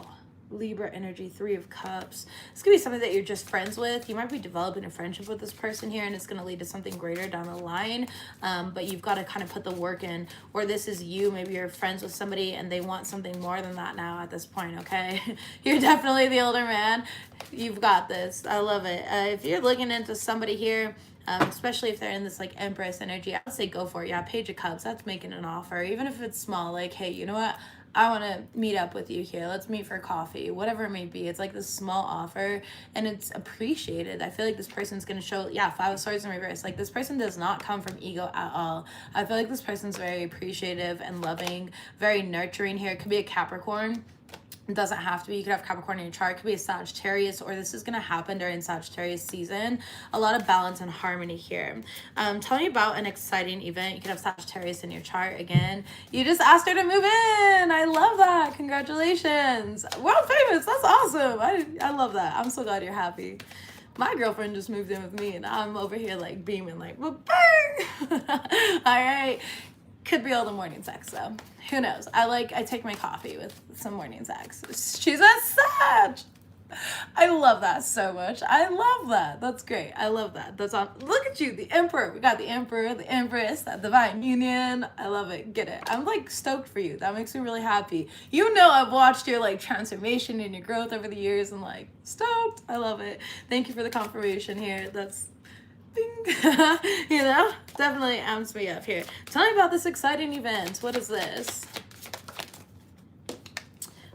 Libra energy, 3 of Cups. This could be something that you're just friends with. You might be developing a friendship with this person here, and it's going to lead to something greater down the line. But you've got to kind of put the work in. Or this is you. Maybe you're friends with somebody and they want something more than that now at this point, okay? You're definitely the older man. You've got this. I love it. If you're looking into somebody here, especially if they're in this like Empress energy, I would say go for it. Yeah, Page of Cups, that's making an offer. Even if it's small, like, hey, you know what? I want to meet up with you here. Let's meet for coffee, whatever it may be. It's like this small offer and it's appreciated. I feel like this person's going to show, yeah, 5 of Swords in reverse. Like this person does not come from ego at all. I feel like this person's very appreciative and loving, very nurturing here. It could be a Capricorn. It doesn't have to be. You could have Capricorn in your chart. It could be a Sagittarius, or this is going to happen during Sagittarius season. A lot of balance and harmony here. Tell me about an exciting event. You could have Sagittarius in your chart again. You just asked her to move in. I love that. Congratulations. World famous. That's awesome. I love that. I'm so glad you're happy. My girlfriend just moved in with me, and I'm over here like beaming like, bang. All right. Could be all the morning sex though. Who knows? I take my coffee with some morning sex. She's a Sag. I love that so much. I love that. That's great. I love that. That's on. Look at you, the Emperor. We got the Emperor, the Empress, that divine union. I love it. Get it. I'm like stoked for you. That makes me really happy. You know, I've watched your like transformation and your growth over the years, and like stoked. I love it. Thank you for the confirmation here. That's bing. You know, definitely amps me up here. Tell me about this exciting event. What is this?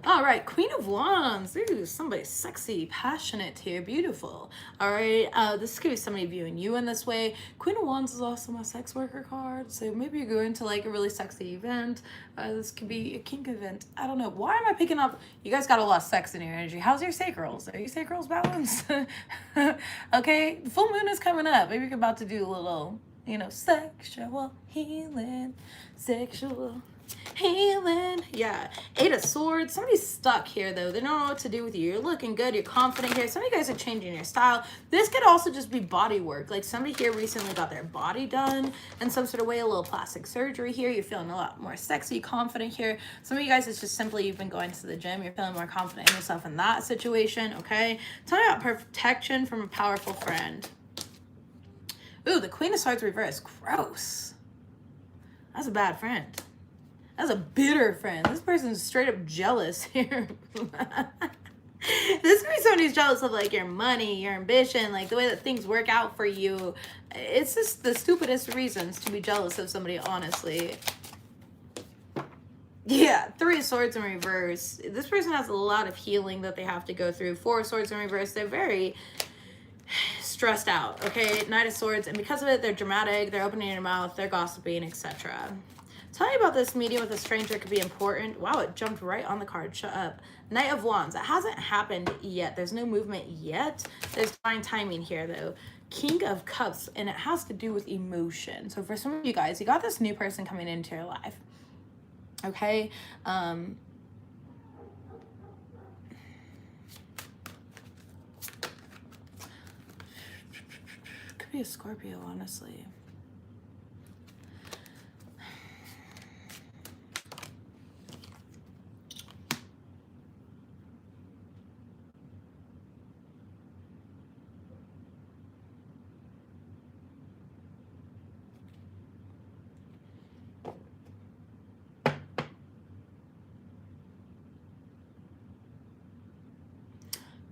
All right, Queen of Wands. Ooh, somebody sexy, passionate here, beautiful. All right, this could be somebody viewing you in this way. Queen of Wands is also my sex worker card, so maybe you're going to like a really sexy event. This could be a kink event. I don't know. Why am I picking up? You guys got a lot of sex in your energy. How's your sacrals? Are your sacrals balanced? Okay, the full moon is coming up. Maybe you're about to do a little, you know, sexual healing, sexual healing. Yeah, 8 of Swords. Somebody's stuck here though. They don't know what to do with you. You're looking good. You're confident here. Some of you guys are changing your style. This could also just be body work. Like somebody here recently got their body done in some sort of way, a little plastic surgery here. You're feeling a lot more sexy, confident here. Some of you guys, it's just simply you've been going to the gym. You're feeling more confident in yourself in that situation, okay? Tell me about protection from a powerful friend. Ooh, the Queen of Swords reverse. Gross. That's a bad friend. That's a bitter friend. This person's straight up jealous here. This could be somebody who's jealous of like your money, your ambition, like the way that things work out for you. It's just the stupidest reasons to be jealous of somebody, honestly. Yeah, 3 of Swords in reverse. This person has a lot of healing that they have to go through. 4 of Swords in reverse. They're very stressed out, okay? Knight of Swords. And because of it, they're dramatic. They're opening their mouth. They're gossiping, etc. Tell me about this meeting with a stranger. It could be important. Wow, it jumped right on the card. Shut up. Knight of Wands. It hasn't happened yet. There's no movement yet. There's fine timing here, though. King of Cups, and it has to do with emotion. So for some of you guys, you got this new person coming into your life. Okay? Could be a Scorpio, honestly.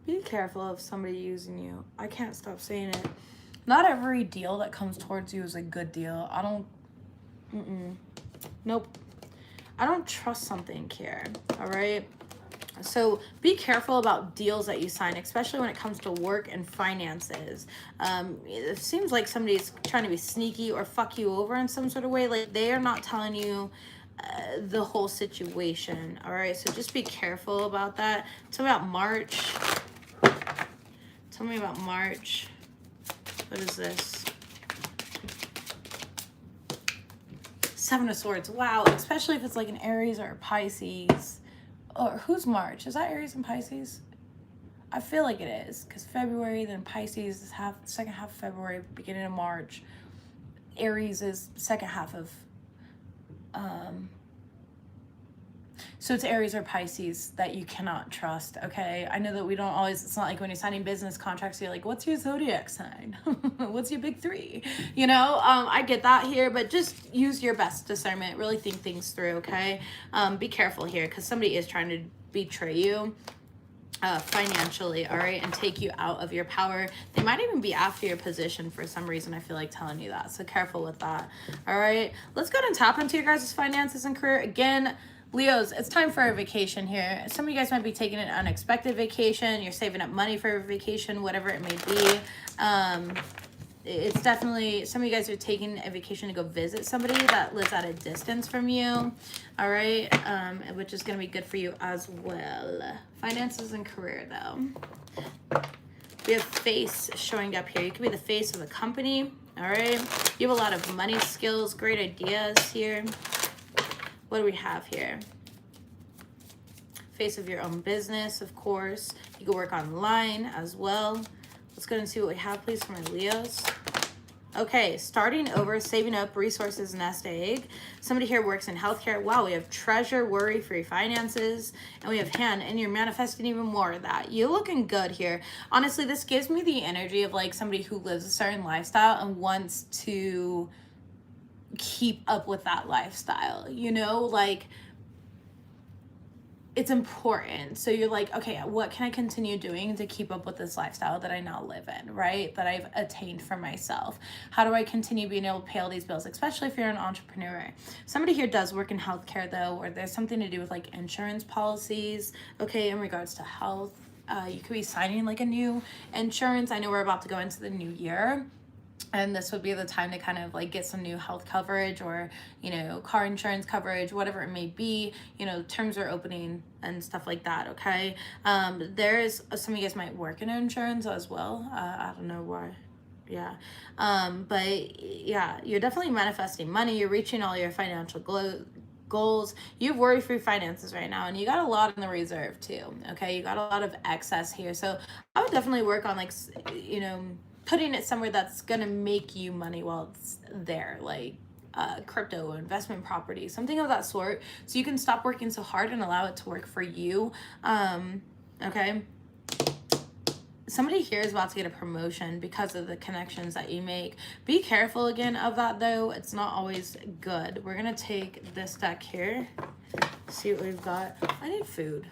Be careful of somebody using you. I can't stop saying it. Not every deal that comes towards you is a good deal. I don't, nope. I don't trust something here, all right? So be careful about deals that you sign, especially when it comes to work and finances. It seems like somebody's trying to be sneaky or fuck you over in some sort of way. Like they are not telling you the whole situation, all right? So just be careful about that. Tell me about March. Tell me about March. What is this? 7 of Swords. Wow, especially if it's like an Aries or a Pisces. Or who's March? Is that Aries and Pisces? I feel like it is, because February, then Pisces is second half of February, beginning of March. Aries is second half of So it's Aries or Pisces that you cannot trust, okay? I know that we don't always, it's not like when you're signing business contracts, you're like, what's your zodiac sign? What's your big three? You know, I get that here, but just use your best discernment. Really think things through, okay? Be careful here because somebody is trying to betray you financially, all right, and take you out of your power. They might even be after your position for some reason. I feel like telling you that, so careful with that. All right, let's go ahead and tap into your guys' finances and career. Again, Leos, it's time for a vacation here. Some of you guys might be taking an unexpected vacation. You're saving up money for a vacation, whatever it may be. It's definitely, some of you guys are taking a vacation to go visit somebody that lives at a distance from you, all right, which is going to be good for you as well. Finances and career, though. We have face showing up here. You could be the face of a company, all right? You have a lot of money skills, great ideas here. What do we have here? Face of your own business, of course. You can work online as well. Let's go and see what we have, please, for my Leos. Okay, starting over, saving up, resources, nest egg. Somebody here works in healthcare. Wow, we have treasure, worry-free finances, and we have hand, and you're manifesting even more of that. You're looking good here. Honestly, this gives me the energy of like somebody who lives a certain lifestyle and wants to keep up with that lifestyle, you know, like it's important. So you're like, okay, what can I continue doing to keep up with this lifestyle that I now live in, right? That I've attained for myself. How do I continue being able to pay all these bills, especially if you're an entrepreneur? Somebody here does work in healthcare though, or there's something to do with like insurance policies, okay, in regards to health. You could be signing like a new insurance. I know we're about to go into the new year, and this would be the time to kind of like get some new health coverage or, you know, car insurance coverage, whatever it may be. You know, terms are opening and stuff like that, okay? There's, some of you guys might work in insurance as well. I don't know why. Yeah. But yeah, you're definitely manifesting money. You're reaching all your financial goals. You have worry-free finances right now, and you got a lot in the reserve too, okay? You got a lot of excess here. So I would definitely work on like, you know, putting it somewhere that's gonna make you money while it's there, like crypto, investment property, something of that sort, so you can stop working so hard and allow it to work for you. Okay, somebody here is about to get a promotion because of the connections that you make. Be careful again of that though. It's not always good. We're gonna take this deck here, see what we've got. I need food.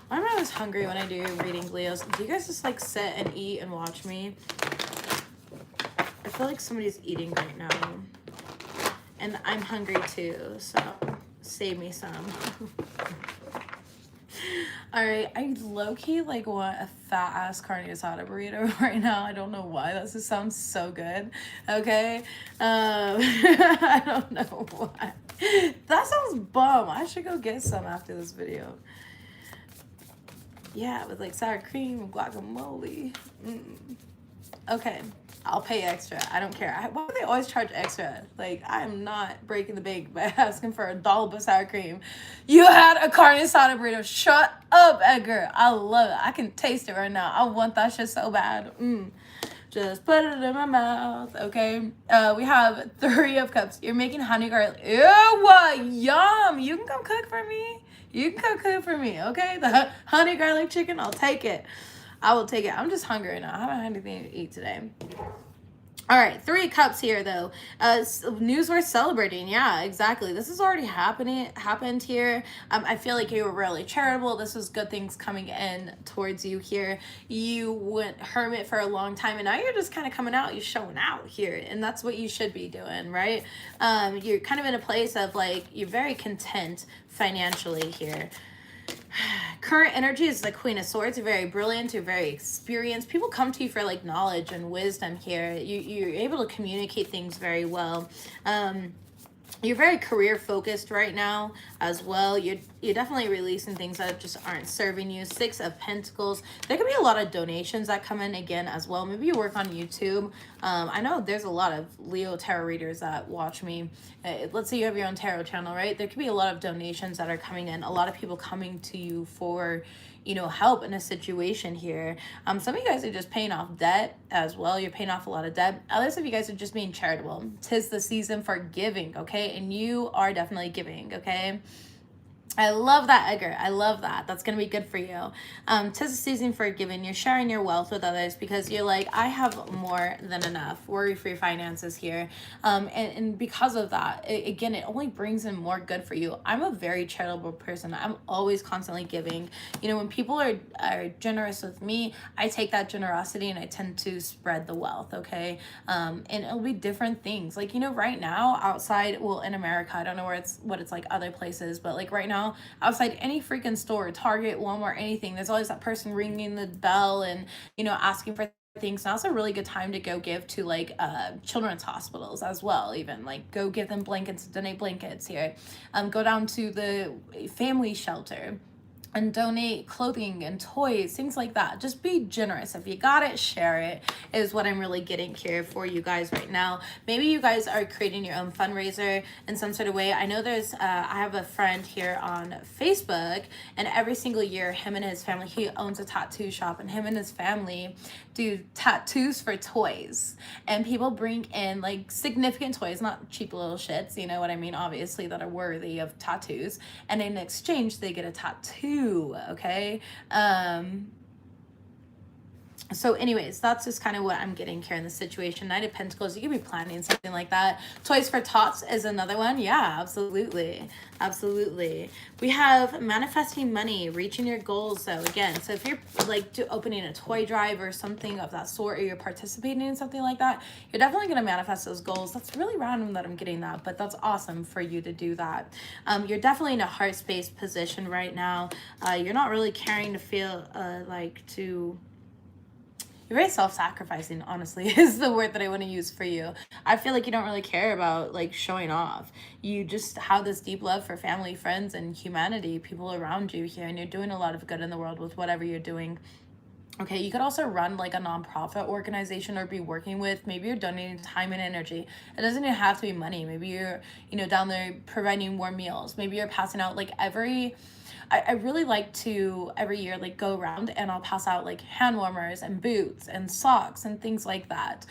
Why am I always hungry when I do reading, Leos? Do you guys just like sit and eat and watch me? I feel like somebody's eating right now. And I'm hungry too, so save me some. Alright, I low-key like want a fat-ass carne asada burrito right now. I don't know why. That just sounds so good. Okay? I don't know why. That sounds bum. I should go get some after this video. Yeah, with like sour cream and guacamole. Okay, I'll pay extra. I don't care. Why do they always charge extra? Like, I'm not breaking the bank by asking for a dollop of sour cream. You had a carne asada burrito. Shut up, Edgar. I love it. I can taste it right now. I want that shit so bad. Just put it in my mouth, okay? We have 3 of cups. You're making honey garlic. Ew, yum. You can come cook for me. You can come cook for me, okay? The honey garlic chicken, I'll take it. I will take it. I'm just hungry now. I haven't had anything to eat today. All right, 3 cups here though. News worth celebrating. Yeah, exactly. This has already happened here. I feel like you were really charitable. This was good things coming in towards you here. You went hermit for a long time, and now you're just kind of coming out. You're showing out here, and that's what you should be doing, right? You're kind of in a place of like, you're very content financially here. Current energy is the Queen of Swords. You're very brilliant. You're very experienced. People come to you for like knowledge and wisdom here. You're able to communicate things very well. You're very career focused right now as well. You're definitely releasing things that just aren't serving you. 6 of Pentacles. There could be a lot of donations that come in again as well. Maybe you work on YouTube. I know there's a lot of Leo tarot readers that watch me. Let's say you have your own tarot channel, right? There could be a lot of donations that are coming in. A lot of people coming to you for, you know, help in a situation here. Some of you guys are just paying off debt as well. You're paying off a lot of debt. Others of you guys are just being charitable. 'Tis the season for giving, okay? And you are definitely giving, okay? I love that, Edgar. I love that. That's going to be good for you. 'Tis a season for giving. You're sharing your wealth with others because you're like, I have more than enough. Worry-free finances here. And because of that, again, it only brings in more good for you. I'm a very charitable person. I'm always constantly giving. You know, when people are generous with me, I take that generosity and I tend to spread the wealth, okay? And it'll be different things. Like, you know, right now outside, well, in America, I don't know what it's like other places, but like right now, outside any freaking store, Target, Walmart, anything, there's always that person ringing the bell and, you know, asking for things. Now's a really good time to go give to like children's hospitals as well. Even like go give them blankets, donate blankets here. Go down to the family shelter and donate clothing and toys, things like that. Just be generous. If you got it, share it, is what I'm really getting here for you guys right now. Maybe you guys are creating your own fundraiser in some sort of way. I know there's, I have a friend here on Facebook, and every single year, him and his family, he owns a tattoo shop, and him and his family do tattoos for toys. And people bring in like significant toys, not cheap little shits, you know what I mean, obviously, that are worthy of tattoos. And in exchange, they get a tattoo, okay? So anyways, that's just kind of what I'm getting here in the situation. Knight of Pentacles, you could be planning something like that. Toys for Tots is another one. Yeah, absolutely. Absolutely. We have manifesting money, reaching your goals. So again, so if you're like opening a toy drive or something of that sort, or you're participating in something like that, you're definitely going to manifest those goals. That's really random that I'm getting that, but that's awesome for you to do that. You're definitely in a heart space position right now. You're not really caring to feel you're very self-sacrificing, honestly, is the word that I want to use for you. I feel like you don't really care about like showing off. You just have this deep love for family, friends, and humanity, people around you here, and you're doing a lot of good in the world with whatever you're doing. Okay, you could also run like a nonprofit organization or be working with, maybe you're donating time and energy. It doesn't even have to be money. Maybe you're, you know, down there providing more meals. Maybe you're passing out like I really like to every year like go around and I'll pass out like hand warmers and boots and socks and things like that.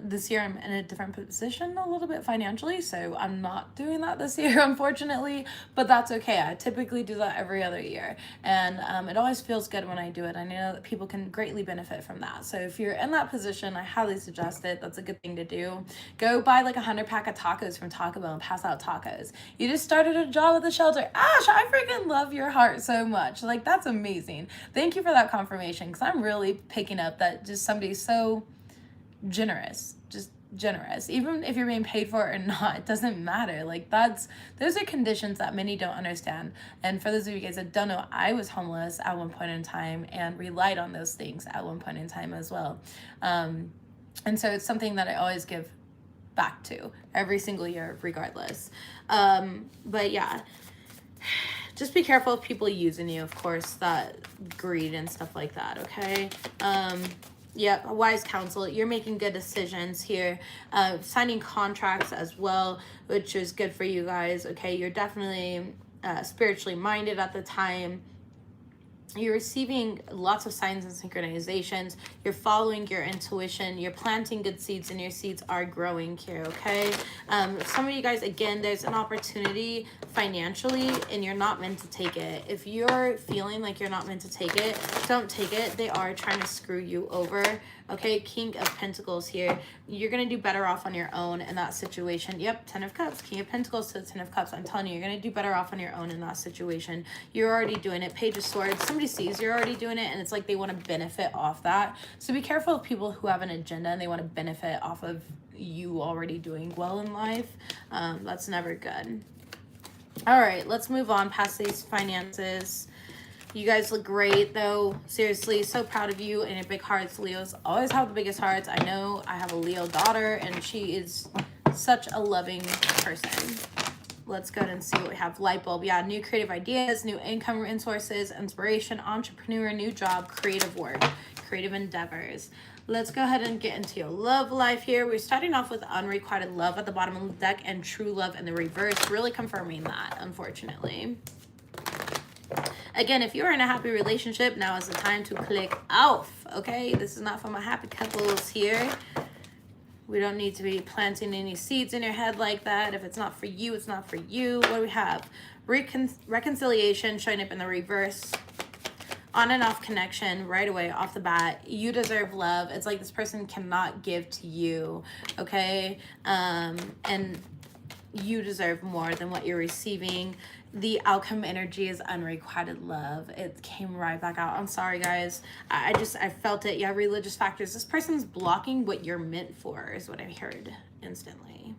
This year I'm in a different position a little bit financially, so I'm not doing that this year, unfortunately, but that's okay. I typically do that every other year, and it always feels good when I do it. I know that people can greatly benefit from that. So if you're in that position, I highly suggest it. That's a good thing to do. Go buy like 100 pack of tacos from Taco Bell and pass out tacos. You just started a job at the shelter. Ash, I freaking love your heart so much. Like, that's amazing. Thank you for that confirmation, because I'm really picking up that just somebody's so generous, just generous. Even if you're being paid for it or not, it doesn't matter. Like, those are conditions that many don't understand. And for those of you guys that don't know, I was homeless at one point in time and relied on those things at one point in time as well. And so it's something that I always give back to every single year regardless. But yeah, just be careful of people using you, of course, that greed and stuff like that, okay? Yeah, wise counsel. You're making good decisions here. Signing contracts as well, which is good for you guys, okay? You're definitely spiritually minded at the time. You're receiving lots of signs and synchronizations. You're following your intuition. You're planting good seeds, and your seeds are growing here, okay? Some of you guys, again, there's an opportunity financially, and you're not meant to take it. If you're feeling like you're not meant to take it, don't take it. They are trying to screw you over, okay? King of Pentacles here. You're going to do better off on your own in that situation. Yep, Ten of Cups. King of Pentacles to the Ten of Cups. I'm telling you, you're going to do better off on your own in that situation. You're already doing it. Page of Swords. Somebody sees you're already doing it, and it's like they want to benefit off that. So be careful of people who have an agenda and they want to benefit off of you already doing well in life. That's never good. All right, let's move on past these finances. You guys look great, though. Seriously, so proud of you and your big hearts. Leos always have the biggest hearts. I know I have a Leo daughter, and she is such a loving person. Let's go ahead and see what we have. Light bulb. Yeah, new creative ideas, new income sources, inspiration, entrepreneur, new job, creative work, creative endeavors. Let's go ahead and get into your love life here. We're starting off with unrequited love at the bottom of the deck and true love in the reverse, really confirming that, unfortunately. Again, if you're in a happy relationship, now is the time to click off, okay? This is not for my happy couples here. We don't need to be planting any seeds in your head like that. If it's not for you, it's not for you. What do we have? reconciliation showing up in the reverse. On and off connection right away off the bat. You deserve love. It's like this person cannot give to you, okay? And you deserve more than what you're receiving. The outcome energy is unrequited love. It came right back out. I'm sorry, guys. I felt it. Yeah, religious factors. This person's blocking what you're meant for is what I heard instantly.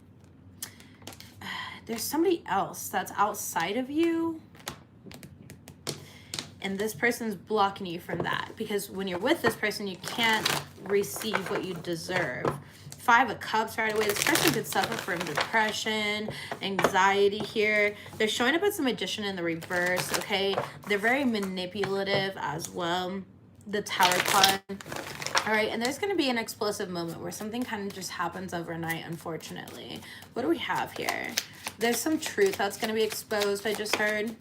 There's somebody else that's outside of you. And this person's blocking you from that. Because when you're with this person, you can't receive what you deserve. 5 of Cups right away. This person could suffer from depression, anxiety here. They're showing up as a magician in the reverse, okay? They're very manipulative as well. The Tower card. All right, and there's going to be an explosive moment where something kind of just happens overnight, unfortunately. What do we have here? There's some truth that's going to be exposed, I just heard.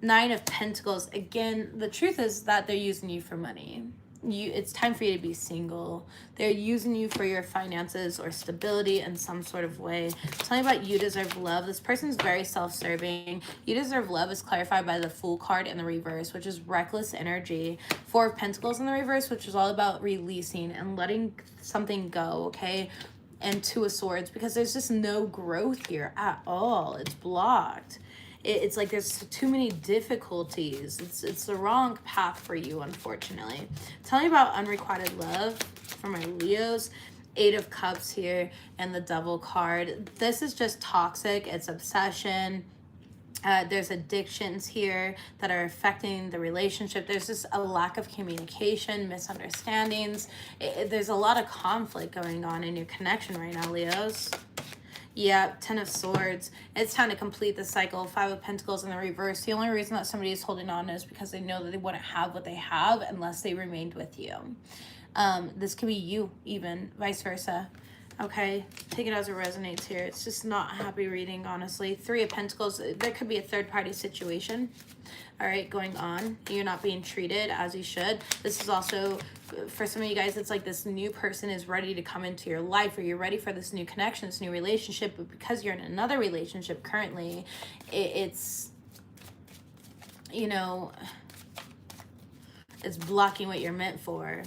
9 of Pentacles. Again, the truth is that they're using you for money. It's time for you to be single. They're using you for your finances or stability in some sort of way. Tell me about you deserve love. This person's very self-serving. You deserve love is clarified by the Fool card in the reverse, which is reckless energy. 4 of Pentacles in the reverse, which is all about releasing and letting something go, okay? And 2 of Swords, because there's just no growth here at all. It's blocked. It's like there's too many difficulties. It's the wrong path for you, unfortunately. Tell me about unrequited love for my Leos. 8 of Cups here and the Devil card. This is just toxic. It's obsession. There's addictions here that are affecting the relationship. There's just a lack of communication, misunderstandings. There's a lot of conflict going on in your connection right now, Leos. Yeah, 10 of Swords. It's time to complete the cycle. 5 of Pentacles in the reverse. The only reason that somebody is holding on is because they know that they wouldn't have what they have unless they remained with you. This could be you, even vice versa. Okay, take it as it resonates here. It's just not a happy reading, honestly. 3 of Pentacles. There could be a third-party situation, all right, going on. You're not being treated as you should. This is also, for some of you guys, it's like this new person is ready to come into your life, or you're ready for this new connection, this new relationship, but because you're in another relationship currently, it's, you know, it's blocking what you're meant for.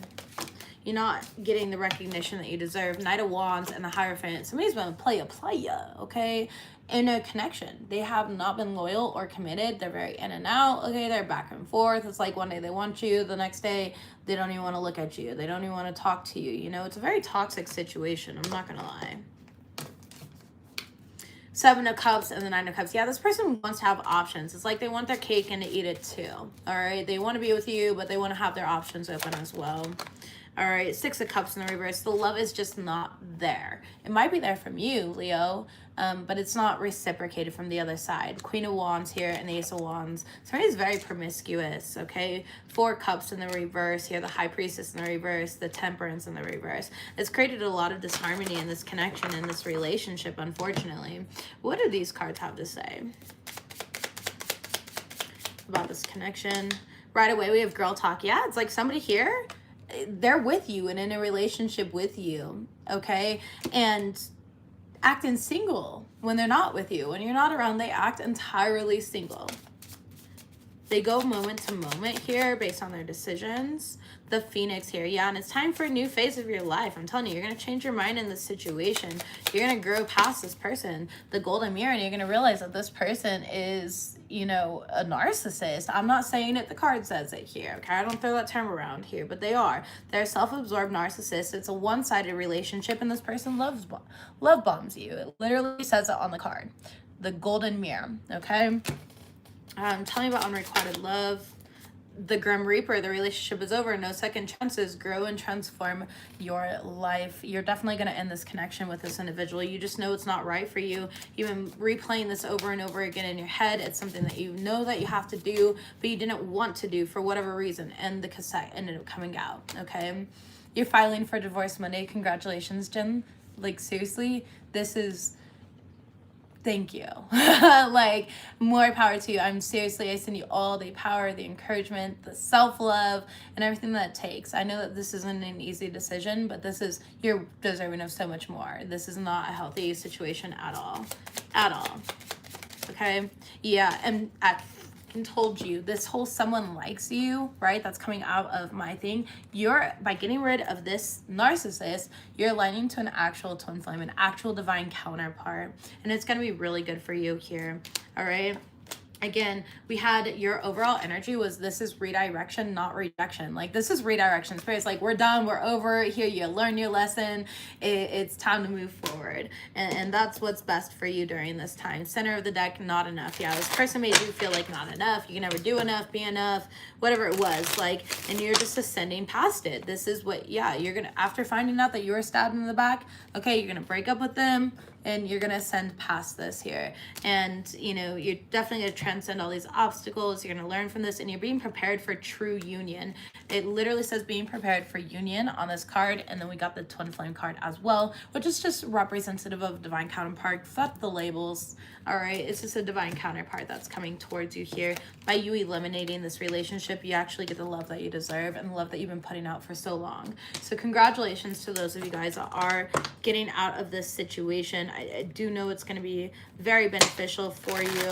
You're not getting the recognition that you deserve. Knight of Wands and the Hierophant. Somebody's been a playa, okay? In a connection. They have not been loyal or committed. They're very in and out, okay? They're back and forth. It's like one day they want you, the next day they don't even want to look at you. They don't even want to talk to you. You know, it's a very toxic situation. I'm not going to lie. 7 of Cups and the 9 of Cups. Yeah, this person wants to have options. It's like they want their cake and to eat it too. All right? They want to be with you, but they want to have their options open as well. All right, 6 of Cups in the reverse. The love is just not there. It might be there from you, Leo, but it's not reciprocated from the other side. Queen of Wands here and the Ace of Wands. Somebody's very promiscuous, okay? 4 Cups in the reverse here. The High Priestess in the reverse. The Temperance in the reverse. It's created a lot of disharmony in this connection, in this relationship, unfortunately. What do these cards have to say about this connection? Right away, we have girl talk. Yeah, it's like somebody here, they're with you and in a relationship with you, okay? And acting single when they're not with you. When you're not around, they act entirely single. They go moment to moment here based on their decisions. The Phoenix here, yeah, and it's time for a new phase of your life. I'm telling you, you're going to change your mind in this situation. You're going to grow past this person, the Golden Mirror, and you're going to realize that this person is, you know, a narcissist. I'm not saying it, the card says it here, okay? I don't throw that term around here, but they are. They're a self-absorbed narcissist. It's a one-sided relationship, and this person love bombs you. It literally says it on the card. The Golden Mirror, okay? Tell me about unrequited love. The Grim Reaper, the relationship is over. No second chances. Grow and transform your life. You're definitely going to end this connection with this individual. You just know it's not right for you. You've been replaying this over and over again in your head. It's something that you know that you have to do, but you didn't want to do for whatever reason. And the cassette ended up coming out, okay? You're filing for divorce Monday. Congratulations, Jen. Like, seriously, this is... Thank you. Like, more power to you. I send you all the power, the encouragement, the self-love, and everything that it takes. I know that this isn't an easy decision, but you're deserving of so much more. This is not a healthy situation at all. At all. Okay. Yeah. And I told you this whole someone likes you, right? That's coming out of my thing. You're, by getting rid of this narcissist, you're aligning to an actual twin flame, an actual divine counterpart. And it's going to be really good for you here. All right. Again, we had your overall energy was this is redirection, not rejection. Like this is redirection. Spirit's like, we're done, we're over here. You learn your lesson. It's time to move forward. And that's what's best for you during this time. Center of the deck, not enough. Yeah, this person made you feel like not enough. You can never do enough, be enough, whatever it was. Like, and you're just ascending past it. This is what, yeah, you're going to, after finding out that you were stabbed in the back, okay, you're going to break up with them. And you're going to ascend past this here. And, you know, you're definitely going to transcend all these obstacles. You're going to learn from this. And you're being prepared for true union. It literally says being prepared for union on this card. And then we got the twin flame card as well, which is just representative of divine counterpart. Fuck the labels. All right. It's just a divine counterpart that's coming towards you here. By you eliminating this relationship, you actually get the love that you deserve and the love that you've been putting out for so long. So congratulations to those of you guys that are getting out of this situation. I do know it's going to be very beneficial for you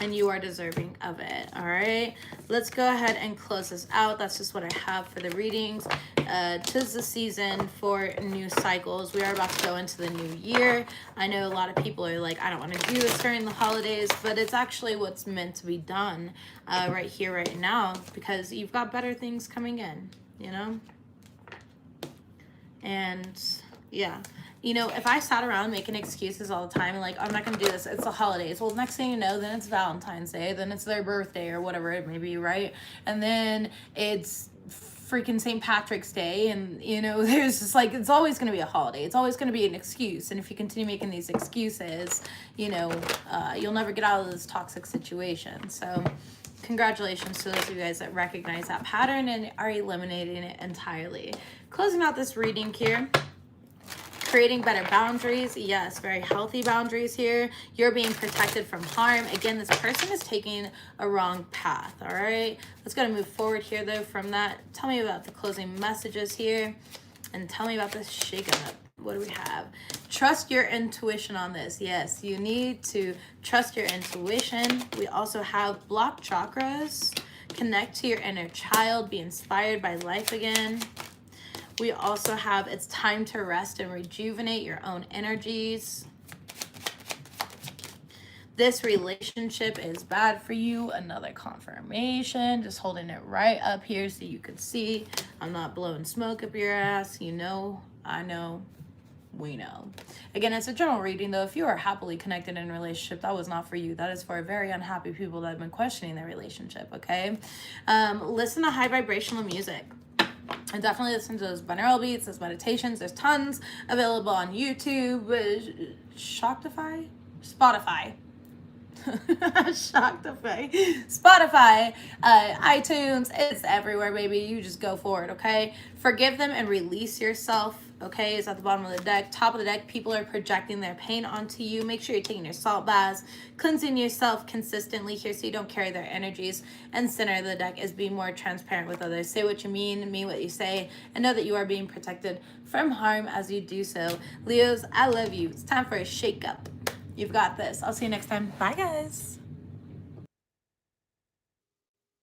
and you are deserving of it. All right, let's go ahead and close this out. That's just what I have for the readings. 'Tis the season for new cycles. We are about to go into the new year. I know a lot of people are like, I don't want to do this during the holidays, but it's actually what's meant to be done right here, right now, because you've got better things coming in, you know? And yeah, you know, if I sat around making excuses all the time, like, I'm not going to do this, it's the holidays. Well, next thing you know, then it's Valentine's Day, then it's their birthday or whatever it may be, right? And then it's freaking St. Patrick's Day. And, you know, there's just like, it's always going to be a holiday. It's always going to be an excuse. And if you continue making these excuses, you know, you'll never get out of this toxic situation. So congratulations to those of you guys that recognize that pattern and are eliminating it entirely. Closing out this reading here. Creating better boundaries. Yes, very healthy boundaries here. You're being protected from harm. Again, this person is taking a wrong path. All right, let's go to move forward here though from that. Tell me about the closing messages here and tell me about this shakeup. What do we have? Trust your intuition on this. Yes, you need to trust your intuition. We also have blocked chakras. Connect to your inner child. Be inspired by life again. We also have it's time to rest and rejuvenate your own energies. This relationship is bad for you. Another confirmation. Just holding it right up here so you could see. I'm not blowing smoke up your ass. You know, I know, we know. Again, it's a general reading though. If you are happily connected in a relationship, that was not for you. That is for very unhappy people that have been questioning their relationship, okay? Listen to high vibrational music. And definitely listen to those binaural beats, those meditations. There's tons available on YouTube, Spotify, iTunes. It's everywhere, baby. You just go for it, okay? Forgive them and release yourself, okay? It's at the bottom of the deck. Top of the deck, people are projecting their pain onto you. Make sure you're taking your salt baths, cleansing yourself consistently here so you don't carry their energies. And center of the deck is being more transparent with others. Say what you mean what you say, and know that you are being protected from harm as you do so. Leos, I love you. It's time for a shake-up. You've got this. I'll see you next time. Bye, guys.